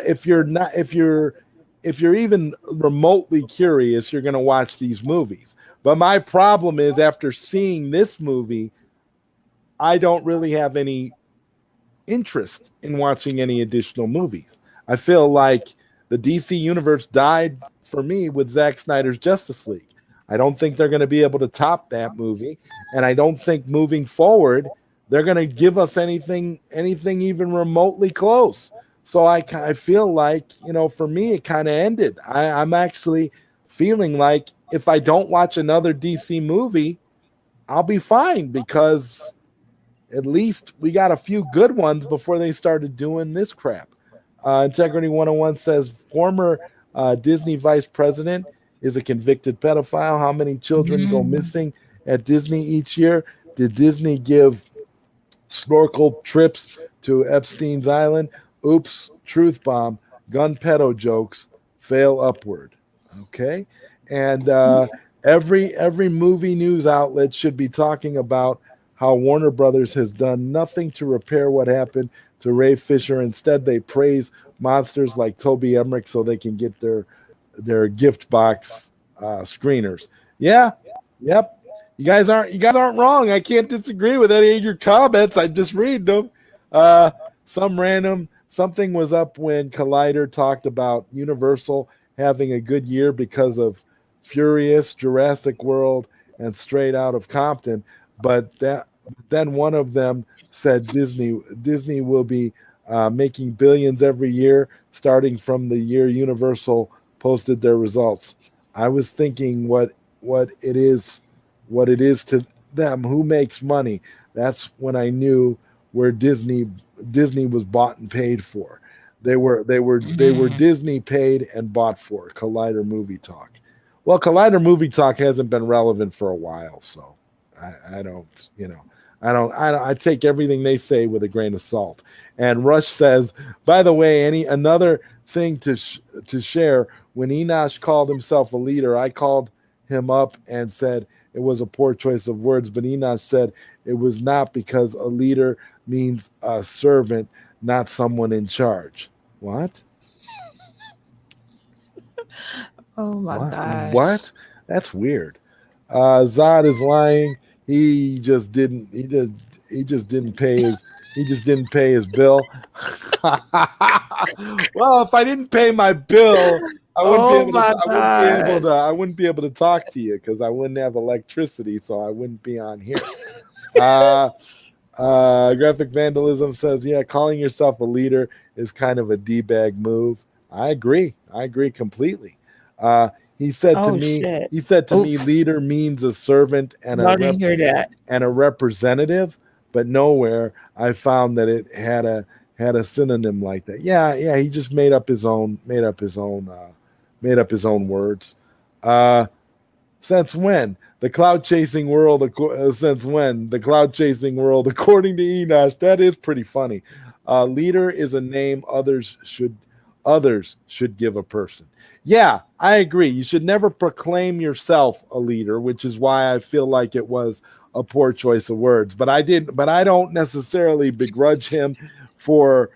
S1: even remotely curious, you're going to watch these movies. But my problem is, after seeing this movie, I don't really have any interest in watching any additional movies. I feel like the DC universe died for me with Zack Snyder's Justice League. I don't think they're going to be able to top that movie, and I don't think moving forward they're going to give us anything even remotely close. So I feel like, for me, it kind of ended. I'm actually feeling like if I don't watch another DC movie, I'll be fine, because at least we got a few good ones before they started doing this crap. Integrity 101 says former Disney vice president is a convicted pedophile. How many children go missing at Disney each year? Did Disney give snorkel trips to Epstein's Island? Oops, truth bomb. Gun pedo jokes fail upward. Okay, and every movie news outlet should be talking about how Warner Brothers has done nothing to repair what happened to Ray Fisher. Instead, they praise monsters like Toby Emmerich so they can get their gift box screeners. Yeah, yep. You guys aren't wrong. I can't disagree with any of your comments. I just read them. Something was up when Collider talked about Universal having a good year because of Furious, Jurassic World, and Straight Out of Compton. But that Then one of them said Disney will be making billions every year, starting from the year Universal posted their results. I was thinking what what it is to them, who makes money. That's when I knew where Disney was bought and paid for. They were
S2: Mhm.
S1: Disney paid and bought for. Collider Movie Talk. Well, Collider Movie Talk hasn't been relevant for a while, so I don't, I take everything they say with a grain of salt. And Rush says, by the way, another thing to share. When Enosh called himself a leader, I called him up and said it was a poor choice of words, but Enosh said it was not because a leader means a servant, not someone in charge. What?
S2: Oh my
S1: What?
S2: gosh.
S1: What? That's weird. Zod is lying. He just didn't. He just didn't pay his. He just didn't pay his bill. Well, if I didn't pay my bill, I wouldn't be
S2: Oh
S1: able to.
S2: my
S1: I wouldn't be able
S2: gosh.
S1: to. I wouldn't be able to talk to you because I wouldn't have electricity, so I wouldn't be on here. Uh, Graphic Vandalism says, yeah, calling yourself a leader is kind of a D-bag move. I agree. I agree completely. Uh, he said to
S2: Oh
S1: me,
S2: shit. Oops.
S1: leader means a servant and
S2: No, I didn't hear that.
S1: a representative, but nowhere I found that it had a synonym like that. Yeah, yeah, he just made up his own words. Uh, since when? The cloud chasing world, since when? The cloud chasing world, according to Enosh. That is pretty funny. Leader is a name others should give a person. Yeah, I agree. You should never proclaim yourself a leader, which is why I feel like it was a poor choice of words. But I don't necessarily begrudge him for,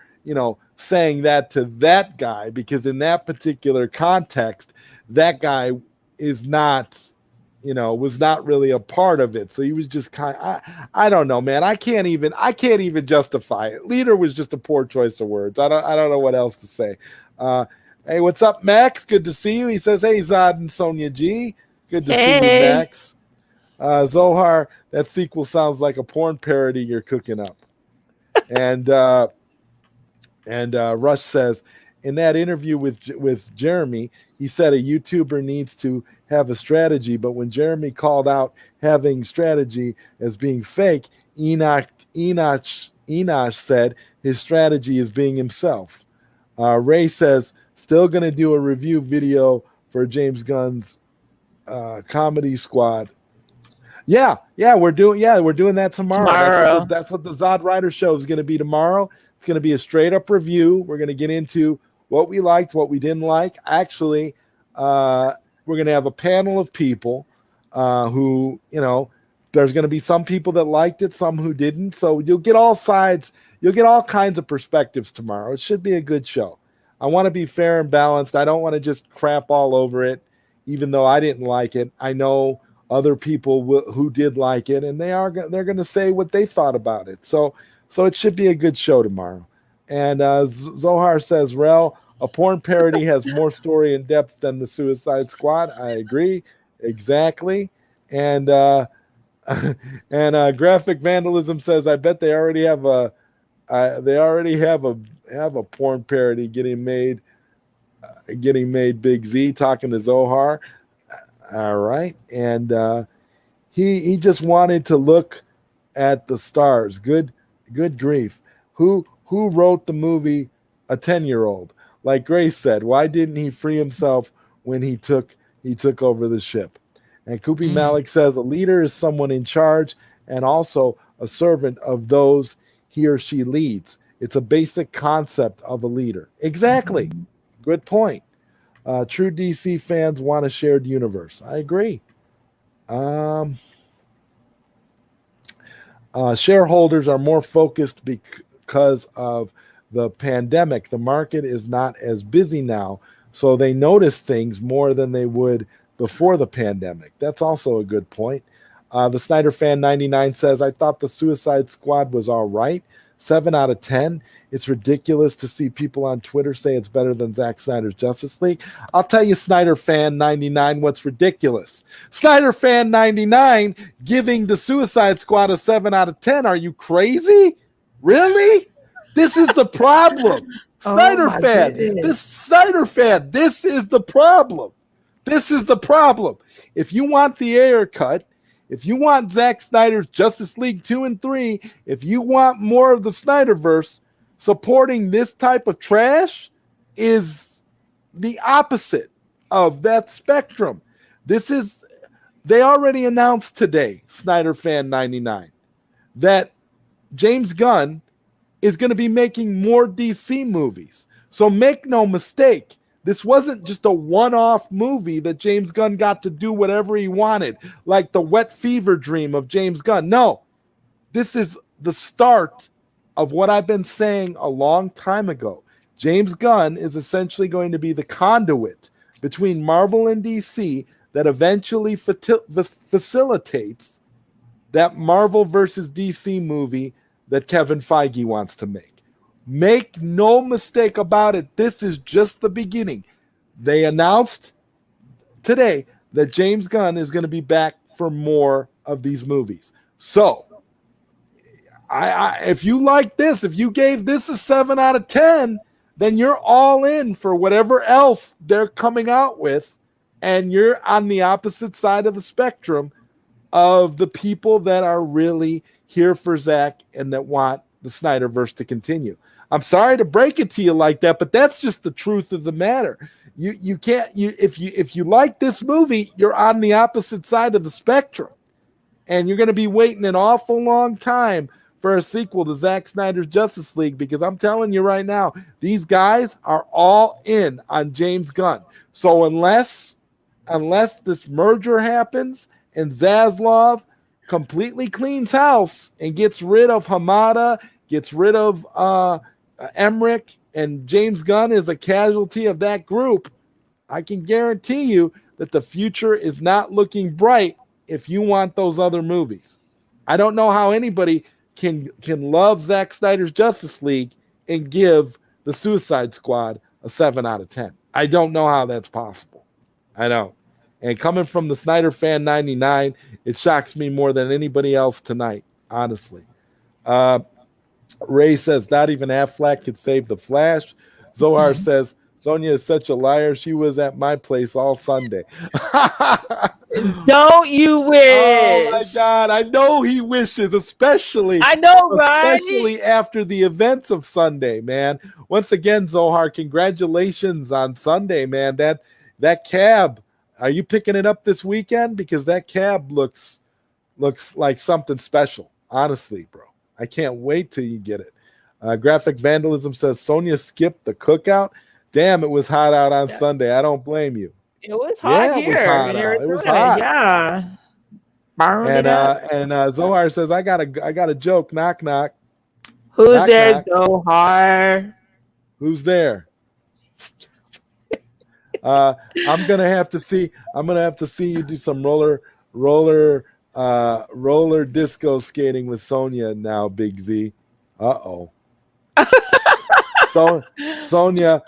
S1: saying that to that guy, because in that particular context, that guy is not, was not really a part of it. So he was just I don't know, man. I can't even justify it. Leader was just a poor choice of words. I don't know what else to say. Uh, hey, what's up, Max? Good to see you. He says, hey, Zod and Sonia G. Good to see you,
S2: Hey.
S1: Max. Zohar, that sequel sounds like a porn parody you're cooking up. And Rush says, in that interview with Jeremy, he said a YouTuber needs to have a strategy, but when Jeremy called out having strategy as being fake, Enoch said his strategy is being himself. Ray says, still going to do a review video for James Gunn's Comedy Squad. We're doing that tomorrow.
S2: Tomorrow.
S1: That's what the ZodWriter show is going to be tomorrow. It's going to be a straight up review. We're going to get into what we liked, what we didn't like. Actually, we're going to have a panel of people who, there's going to be some people that liked it, some who didn't. So you'll get all sides. You'll get all kinds of perspectives tomorrow. It should be a good show. I want to be fair and balanced. I don't want to just crap all over it, even though I didn't like it. I know other people who did like it, and they're going to say what they thought about it. So it should be a good show tomorrow. And Zohar says, Rel, a porn parody has more story and depth than the Suicide Squad. I agree, exactly. And Graphic Vandalism says, I bet they already have a porn parody getting made. Big Z talking to Zohar. All right, and he just wanted to look at the stars. Good grief. Who wrote the movie A 10-Year-Old? Like Grace said, why didn't he free himself when he took over the ship? And Kupi
S2: Mm.
S1: Malik says a leader is someone in charge and also a servant of those he or she leads. It's a basic concept of a leader. Exactly.
S2: Mm-hmm.
S1: Good point. True DC fans want a shared universe. I agree. Shareholders are more focused because of the pandemic. The market is not as busy now, so they notice things more than they would before the pandemic. That's also a good point. The Snyder Fan 99 says, I thought the Suicide Squad was all right. 7 out of 10. It's ridiculous to see people on Twitter say it's better than Zack Snyder's Justice League. I'll tell you, Snyder Fan 99, what's ridiculous. Snyder Fan 99 giving the Suicide Squad a 7 out of 10. Are you crazy? Really? This is the problem. Snyder Fan. This is the problem. This is the problem. If you want the Ayer cut, if you want Zack Snyder's Justice League 2 and 3, if you want more of the Snyderverse, supporting this type of trash is the opposite of that spectrum. They already announced today, Snyder Fan 99, that James Gunn is going to be making more DC movies. So make no mistake, this wasn't just a one-off movie that James Gunn got to do whatever he wanted, like the wet fever dream of James Gunn. No, this is the start of what I've been saying a long time ago. James Gunn is essentially going to be the conduit between Marvel and DC that eventually facilitates that Marvel versus DC movie that Kevin Feige wants to make. Make no mistake about it, this is just the beginning. They announced today that James Gunn is going to be back for more of these movies. So, if you like this, if you gave this a 7 out of 10, then you're all in for whatever else they're coming out with, and you're on the opposite side of the spectrum of the people that are really here for Zack and that want the Snyderverse to continue. I'm sorry to break it to you like that, but that's just the truth of the matter. If you like this movie, you're on the opposite side of the spectrum, and you're going to be waiting an awful long time for a sequel to Zack Snyder's Justice League, because I'm telling you right now, these guys are all in on James Gunn. So unless this merger happens and Zaslav completely cleans house and gets rid of Hamada, gets rid of Emmerich, and James Gunn is a casualty of that group, I can guarantee you that the future is not looking bright if you want those other movies. I don't know how anybody can love Zack Snyder's Justice League and give the Suicide Squad a 7 out of 10. I don't know how that's possible. I don't. And coming from the Snyder Fan 99, it shocks me more than anybody else tonight, honestly. Ray says, not even Affleck could save the Flash. Zohar says, Sonya is such a liar. She was at my place all Sunday.
S2: Don't you wish?
S1: Oh my God, I know he wishes, especially after the events of Sunday, man. Once again, Zohar, congratulations on Sunday, man. That cab, are you picking it up this weekend? Because that cab looks like something special, honestly, bro. I can't wait till you get it. Graphic Vandalism says Sonya skipped the cookout. Damn, it was hot out on Sunday. I don't blame you.
S2: It was hot here.
S1: It was hot.
S2: Yeah.
S1: And Zohar says, I got a joke. Knock, knock.
S2: Who's
S1: knock,
S2: there,
S1: knock.
S2: Zohar?
S1: Who's there? I'm gonna have to see you do some roller disco skating with Sonya now, Big Z. Uh-oh. Sonya,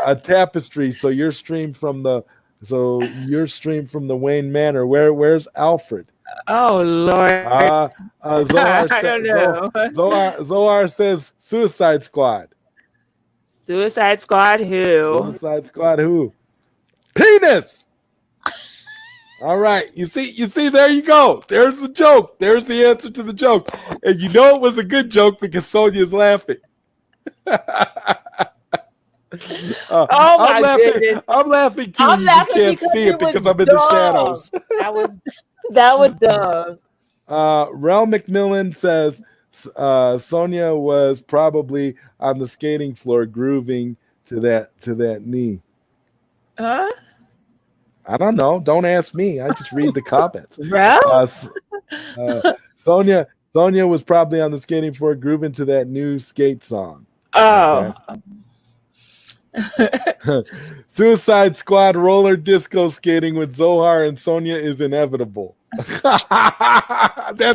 S1: a tapestry. So you're streamed from the Wayne Manor. Where's Alfred?
S2: Oh Lord.
S1: Zohar says Suicide Squad.
S2: Suicide Squad who?
S1: Suicide Squad who? Penis. All right, you see, there you go. There's the joke. There's the answer to the joke, and you know it was a good joke because Sonya's laughing.
S2: I'm
S1: laughing. I'm laughing too. You just can't see it because I'm in the shadows.
S2: That was dumb.
S1: Rel McMillan says Sonya was probably on the skating floor grooving to that knee.
S2: Huh?
S1: I don't know. Don't ask me. I just read the comments. Sonya was probably on the skating floor grooving to that new skate song.
S2: Oh.
S1: Suicide Squad roller disco skating with Zohar and Sonya is inevitable. That's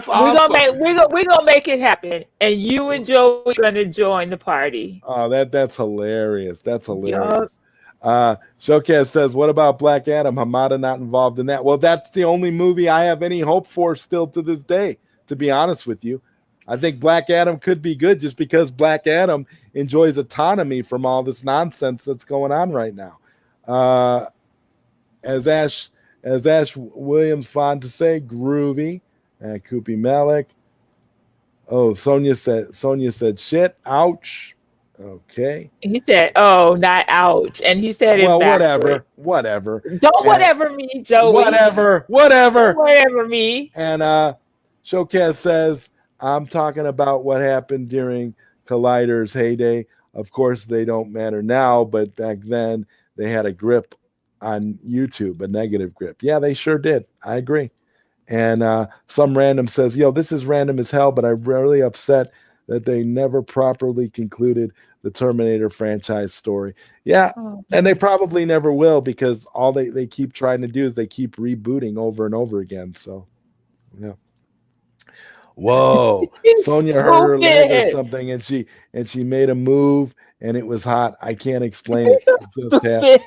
S1: awesome.
S2: We're gonna make it happen, and you and Joe are gonna join the party.
S1: Oh, that's hilarious. That's hilarious.
S2: Yup.
S1: Showcase says, what about Black Adam? Hamada not involved in that. Well, that's the only movie I have any hope for still to this day, to be honest with you. I think Black Adam could be good just because Black Adam enjoys autonomy from all this nonsense that's going on right now. As Ash Williams fond to say, groovy. Koopy Malik. Oh, Sonya said shit. Ouch. Okay.
S2: He said, "Oh, not ouch," and he said it.
S1: Well,
S2: backward.
S1: whatever.
S2: Don't whatever me, Joey.
S1: Whatever.
S2: Don't whatever me.
S1: And Showcase says, I'm talking about what happened during Collider's heyday. Of course, they don't matter now, but back then they had a grip on YouTube, a negative grip. Yeah, they sure did. I agree. And some random says, yo, this is random as hell, but I'm really upset that they never properly concluded the Terminator franchise story. Yeah, and they probably never will, because all they keep trying to do is they keep rebooting over and over again. So, yeah. Whoa. Sonya hurt her leg or something, and she made a move, and it was hot. I can't explain it. It just happened.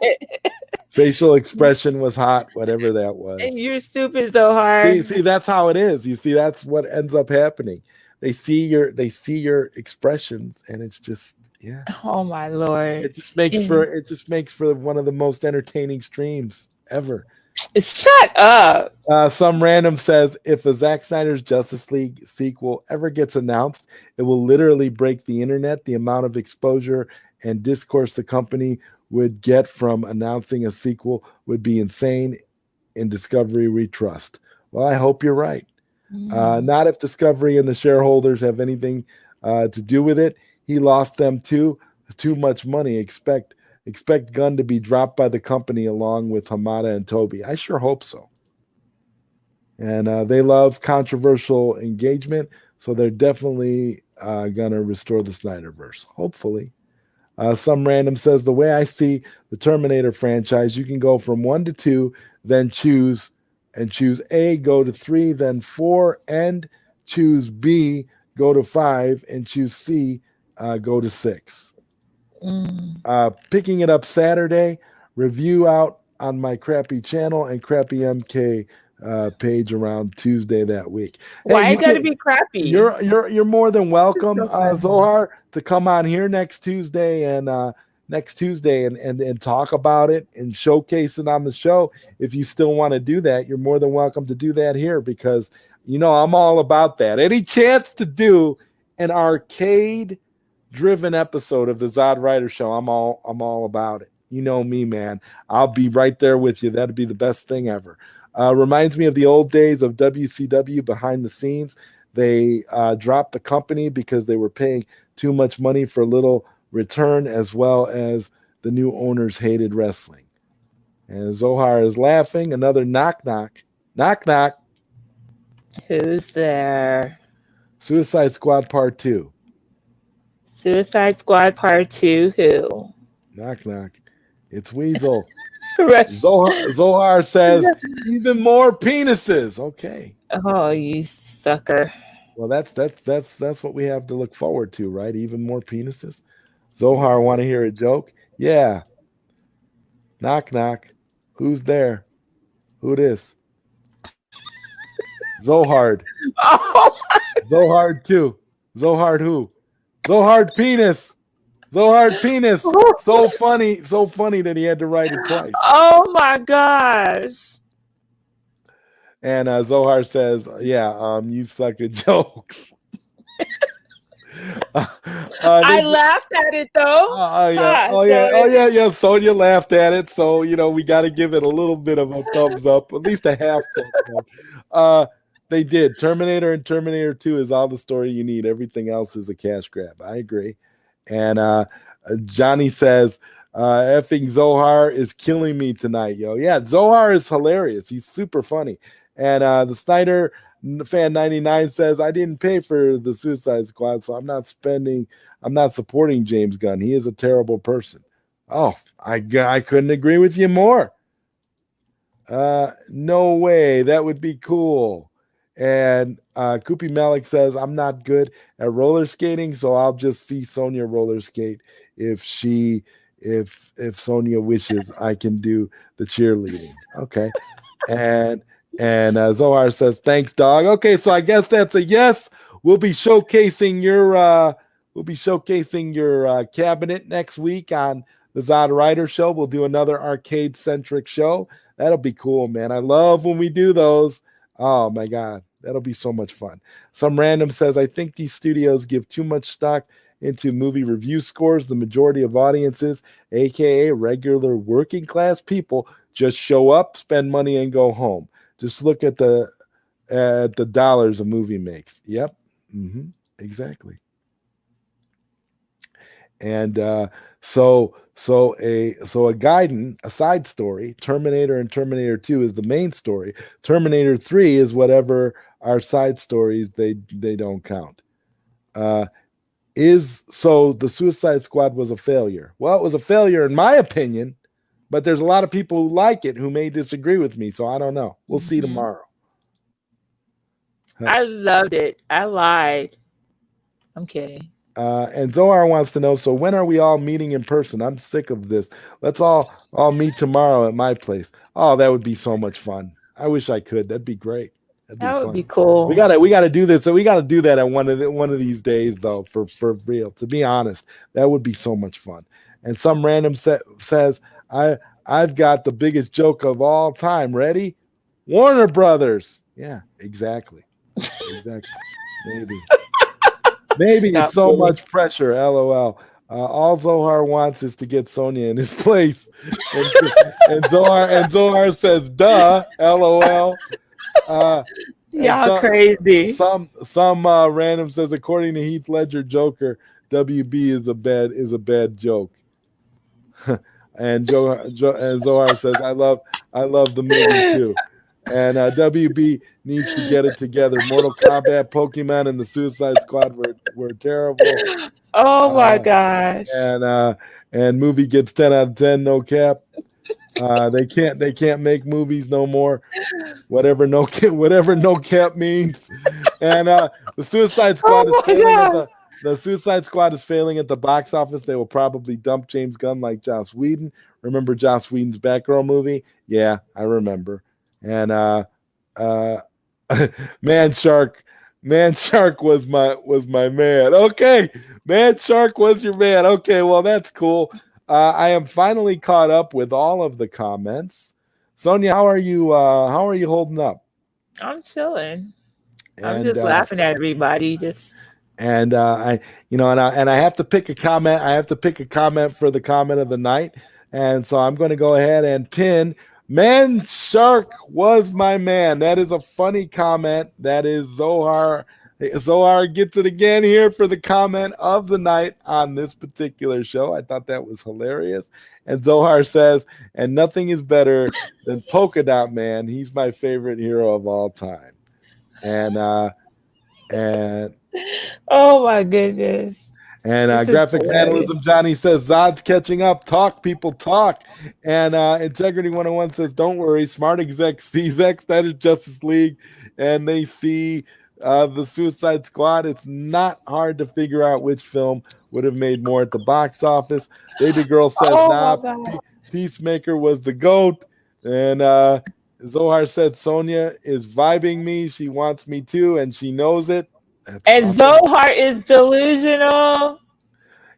S1: Facial expression was hot, whatever that was.
S2: And you're stupid so hard.
S1: See, that's how it is. You see, that's what ends up happening. They see your expressions, and it's just, yeah.
S2: Oh my Lord.
S1: It just makes for one of the most entertaining streams ever.
S2: Shut up.
S1: Some random says, if a Zack Snyder's Justice League sequel ever gets announced, it will literally break the internet. The amount of exposure and discourse the company would get from announcing a sequel would be insane. In Discovery we trust. Well, I hope you're right. Not if Discovery and the shareholders have anything to do with it. He lost them too much money. Expect Gunn to be dropped by the company along with Hamada and Toby. I sure hope so. And they love controversial engagement, so they're definitely gonna restore the Snyderverse. Hopefully. Some random says, the way I see the Terminator franchise, you can go from 1 to 2, then choose A, go to 3, then 4, and choose B, go to 5, and choose C, go to 6. Picking it up Saturday, review out on my Crappy channel and Crappy MK page around Tuesday that week.
S2: Why you gotta be crappy?
S1: You're more than welcome, Zohar, to come on here next Tuesday and talk about it and showcase it on the show. If you still want to do that, you're more than welcome to do that here, because I'm all about that. Any chance to do an arcade driven episode of the ZodWriter show, I'm all about it. You know me, man. I'll be right there with you. That'd be the best thing ever. Reminds me of the old days of WCW behind the scenes. They dropped the company because they were paying too much money for little return, as well as the new owners hated wrestling. And Zohar is laughing. Another knock, knock. Knock, knock.
S2: Who's there?
S1: Suicide Squad Part 2.
S2: Suicide Squad Part 2, who?
S1: Knock, knock. It's Weasel.
S2: Rush.
S1: Zohar says, even more penises. Okay.
S2: Oh, you sucker.
S1: Well, that's what we have to look forward to, right? Even more penises. Zohar, want to hear a joke? Yeah. Knock, knock. Who's there? Who this? Zohar.
S2: Oh.
S1: Zohar 2. Zohar who? Zohar penis. Zohar penis. So funny that he had to write it twice.
S2: Oh my gosh.
S1: And Zohar says, yeah, you suck at jokes.
S2: I laughed at it though.
S1: Yeah. Sonya laughed at it. So, we got to give it a little bit of a thumbs up, at least a half thumbs up. They did. Terminator and Terminator 2 is all the story you need. Everything else is a cash grab. I agree. And Johnny says, effing Zohar is killing me tonight, yo. Yeah, Zohar is hilarious. He's super funny. And the Snyder fan 99 says, I didn't pay for the Suicide Squad, so I'm not supporting James Gunn. He is a terrible person. Oh, I couldn't agree with you more. No way. That would be cool. And Koopy Malik says, I'm not good at roller skating, so I'll just see Sonia roller skate if Sonia wishes I can do the cheerleading. Okay. And Zohar says, thanks, dog. Okay, so I guess that's a yes. We'll be showcasing your cabinet next week on the ZodWriter show. We'll do another arcade-centric show. That'll be cool, man. I love when we do those. Oh my God, that'll be so much fun. Some random says, I think these studios give too much stock into movie review scores. The majority of audiences, aka regular working class people, just show up, spend money, and go home. Just look at the dollars a movie makes. Yep, exactly. And so a Gaiden, a side story, Terminator and Terminator 2 is the main story. Terminator 3 is whatever our side stories they don't count. So the Suicide Squad was a failure. Well, it was a failure in my opinion, but there's a lot of people who like it who may disagree with me, so I don't know. We'll see tomorrow.
S2: I loved it. I lied. I'm kidding.
S1: And Zohar wants to know, so when are we all meeting in person? I'm sick of this. Let's all meet tomorrow at my place. Oh, that would be so much fun. I wish I could. That'd be great.
S2: That would be cool.
S1: We gotta do this. So we gotta do that at one of these days, though, for real. To be honest, that would be so much fun. And some random says, I've got the biggest joke of all time. Ready? Warner Brothers. Yeah, exactly. Maybe it's so much pressure. LOL. All Zohar wants is to get Sonia in his place. And Zohar says, duh, LOL.
S2: Y'all crazy.
S1: Some random says, according to Heath Ledger Joker, WB is a bad joke. and Zohar says, I love the movie too. And WB needs to get it together. Mortal Kombat, Pokemon, and the Suicide Squad were terrible.
S2: Oh my gosh!
S1: And movie gets 10 out of 10. No cap. They can't make movies no more. Whatever no cap means. And the Suicide Squad is failing the Suicide Squad is failing at the box office. They will probably dump James Gunn like Joss Whedon. Remember Joss Whedon's Batgirl movie? Yeah, I remember. And Man Shark was my man. Okay, Man Shark was your man. Okay, well that's cool. I am finally caught up with all of the comments. Sonia, how are you holding up?
S2: I'm chilling. I'm just laughing at everybody.
S1: I have to pick a comment. I have to pick a comment for the comment of the night, and so I'm going to go ahead and pin. Man Shark was my man. That is a funny comment. That is Zohar. Zohar gets it again here for the comment of the night on this particular show. I thought that was hilarious. And Zohar says, and nothing is better than Polka Dot Man. He's my favorite hero of all time. And
S2: oh my goodness.
S1: And Graphic Vandalism Johnny says, Zod's catching up. Talk, people, talk. And Integrity 101 says, don't worry. Smart Exec sees Extended Justice League, and they see the Suicide Squad. It's not hard to figure out which film would have made more at the box office. Baby Girl says, Peacemaker was the GOAT. And Zohar said, Sonia is vibing me. She wants me too, and she knows it. That's awesome.
S2: Zohar is delusional.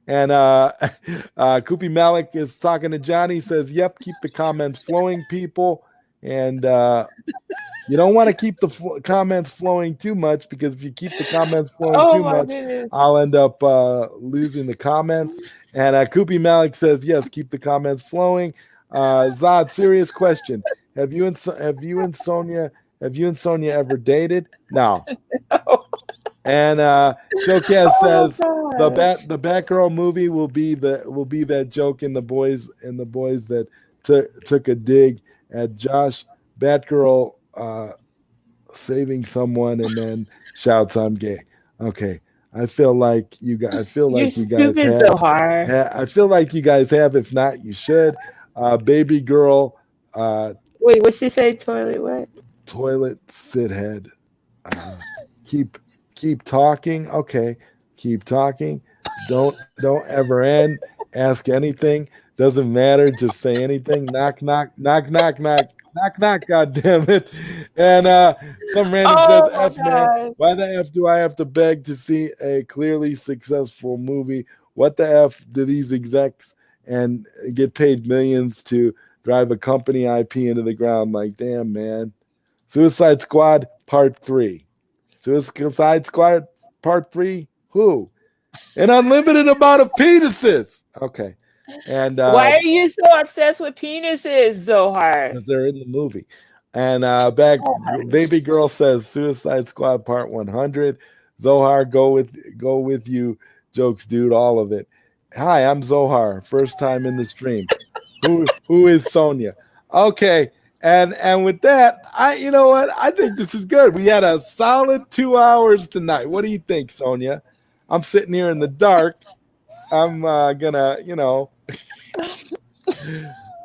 S1: And Koopy Malik is talking to Johnny, says, yep, keep the comments flowing, people. And you don't want to keep the comments flowing too much, because if you keep the comments flowing too much, goodness, I'll end up losing the comments. And Koopy Malik says, yes, keep the comments flowing. Zod, serious question. Have you and Sonia ever dated? No. And Showcast says the Batgirl movie will be that joke in the boys that took a dig at Josh Batgirl saving someone and then shouts I'm gay. Okay, I feel like you guys. I feel
S2: You're
S1: like you guys
S2: stupid,
S1: have.
S2: Zohar.
S1: I feel like you guys have. If not, you should. Baby girl,
S2: Wait, what she say? Toilet what?
S1: toilet sit head. Uh, keep keep talking. Okay, keep talking. Don't ever end. Ask anything. Doesn't matter. Just say anything. Knock knock knock knock knock knock knock. God damn it! And some random says,
S2: Oh my
S1: "F man,
S2: gosh.
S1: why the f do I have to beg to see a clearly successful movie? What the f do these execs and get paid millions to drive a company IP into the ground? Like, damn man." Suicide Squad Part 3. Suicide Squad Part 3. Who? An unlimited amount of penises. Okay. And
S2: Why are you so obsessed with penises, Zohar?
S1: because they're in the movie. And back baby girl says Suicide Squad Part 100. Zohar, go with you jokes, dude, all of it. Hi, I'm Zohar. First time in the stream. Who is Sonia? Okay. And with that, you know what? I think this is good. We had a solid 2 hours tonight. What do you think, Sonia? I'm sitting here in the dark. I'm gonna,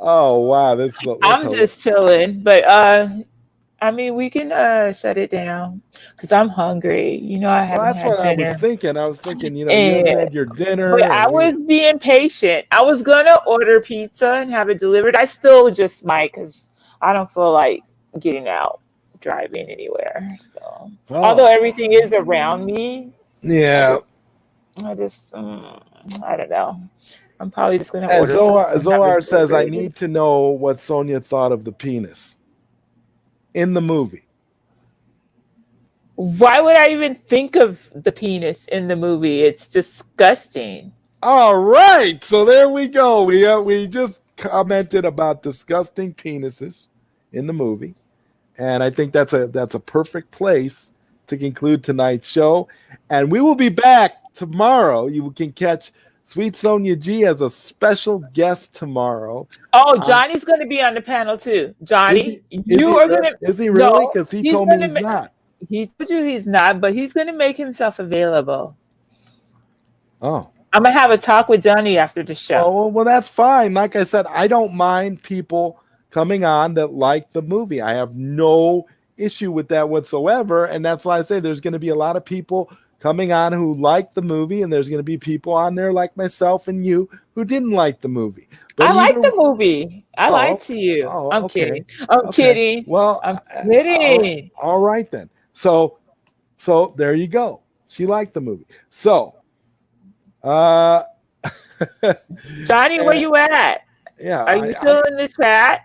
S1: oh wow,
S2: I'm just chilling, but I mean, we can shut it down because I'm hungry. I
S1: well,
S2: haven't
S1: that's
S2: had
S1: what I was
S2: dinner.
S1: thinking. I was thinking, you haven't
S2: And
S1: had your dinner,
S2: but I
S1: and
S2: was being patient. I was gonna order pizza and have it delivered. I still just might because I don't feel like getting out, driving anywhere. So, although everything is around me,
S1: yeah.
S2: I just I don't know. I'm probably just gonna
S1: And
S2: order something. And have
S1: Zohar
S2: it
S1: says, I
S2: delivered.
S1: need to know what Sonia thought of the penis in the movie.
S2: Why would I even think of the penis in the movie? It's disgusting.
S1: All right, so there we go. We just commented about disgusting penises in the movie, and I think that's a perfect place to conclude tonight's show. And we will be back tomorrow. You can catch Sweet Sonia G as a special guest tomorrow.
S2: Oh, Johnny's going to be on the panel too. Johnny, you are going to.
S1: Is he really?
S2: No,
S1: Because he
S2: he's
S1: told me
S2: going
S1: he's
S2: to.
S1: not.
S2: He told you he's not, but he's going to make himself available.
S1: Oh.
S2: I'm going to have a talk with Johnny after the show.
S1: Oh, well, that's fine. Like I said, I don't mind people coming on that like the movie. I have no issue with that whatsoever. And that's why I say there's going to be a lot of people coming on who like the movie, and there's going to be people on there like myself and you who didn't like the movie. But
S2: I like the movie. I lied to you.
S1: Oh,
S2: I'm
S1: okay.
S2: kidding. I'm kidding.
S1: Well,
S2: I'm kidding.
S1: All right then. So there you go. She liked the movie. So,
S2: Johnny, where you at?
S1: Yeah.
S2: Are you still in the chat?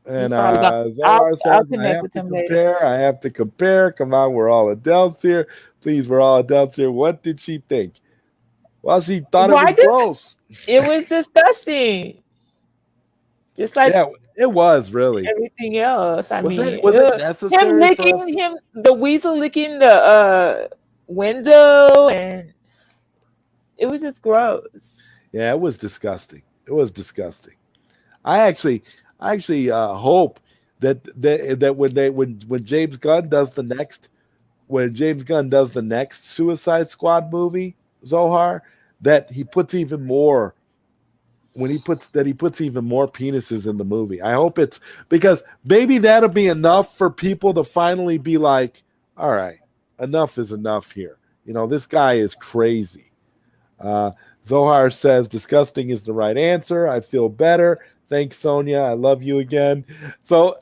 S1: And Zohar says, I have to compare. Later. I have to compare. Come on, we're all adults here. Please, we're all adults here. What did she think? Well, she thought it was gross.
S2: It was disgusting. Just like
S1: it was really
S2: everything else. I mean,
S1: was it necessary?
S2: Him licking the weasel licking the window, and it was just gross.
S1: Yeah, it was disgusting. It was disgusting. I actually hope that when James Gunn does the next Suicide Squad movie, Zohar, that he puts even more penises in the movie. I hope it's because maybe that'll be enough for people to finally be like, all right, enough is enough here. This guy is crazy. Zohar says disgusting is the right answer. I feel better. Thanks, Sonia. I love you again. So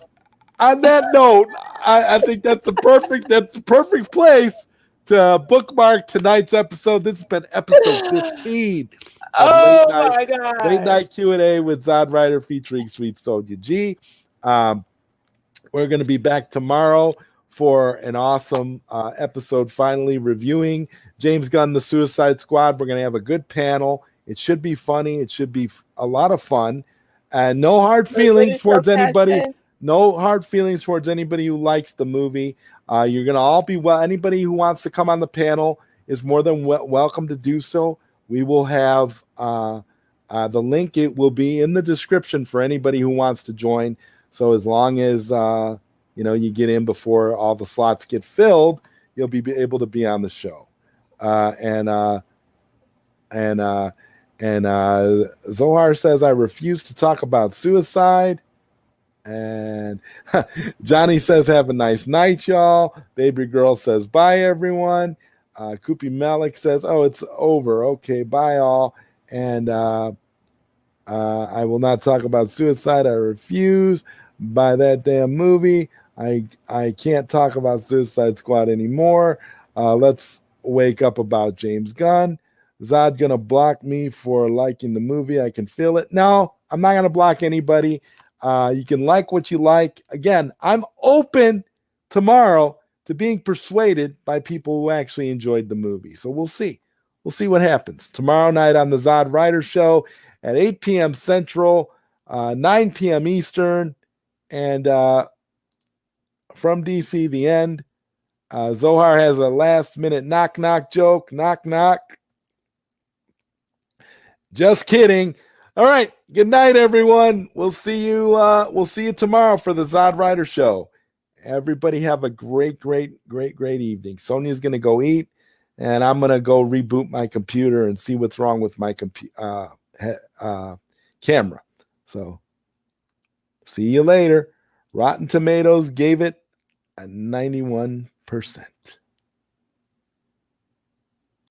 S1: on that note, I think that's the perfect place to bookmark tonight's episode. This has been episode 15.
S2: Oh my God.
S1: Late night Q&A with ZodWriter featuring Sweet Sonia G. We're going to be back tomorrow for an awesome episode, finally reviewing James Gunn, The Suicide Squad. We're going to have a good panel. It should be funny. It should be a lot of fun. And no hard feelings towards anybody. No hard feelings towards anybody who likes the movie. You're going to all be well. Anybody who wants to come on the panel is more than welcome to do so. We will have the link. It will be in the description for anybody who wants to join. So as long as you get in before all the slots get filled, you'll be able to be on the show. And Zohar says, I refuse to talk about suicide. And Johnny says, have a nice night, y'all. Baby girl says, bye, everyone. Koopy Malik says, oh, it's over. Okay, bye, all. And I will not talk about suicide. I refuse. Buy that damn movie. I can't talk about Suicide Squad anymore. Let's wake up about James Gunn. Zod gonna block me for liking the movie. I can feel it. No, I'm not gonna block anybody. You can like what you like. Again, I'm open tomorrow to being persuaded by people who actually enjoyed the movie. So we'll see. We'll see what happens tomorrow night on the ZodWriter Show at 8 p.m. Central, 9 p.m. Eastern, and from DC, The End. Zohar has a last-minute knock-knock joke. Knock, knock. Just kidding. All right. Good night, everyone. We'll see you. We'll see you tomorrow for the ZodWriter Show. Everybody have a great evening. Sonia's gonna go eat, and I'm gonna go reboot my computer and see what's wrong with my camera. So, see you later. Rotten Tomatoes gave it a 91%.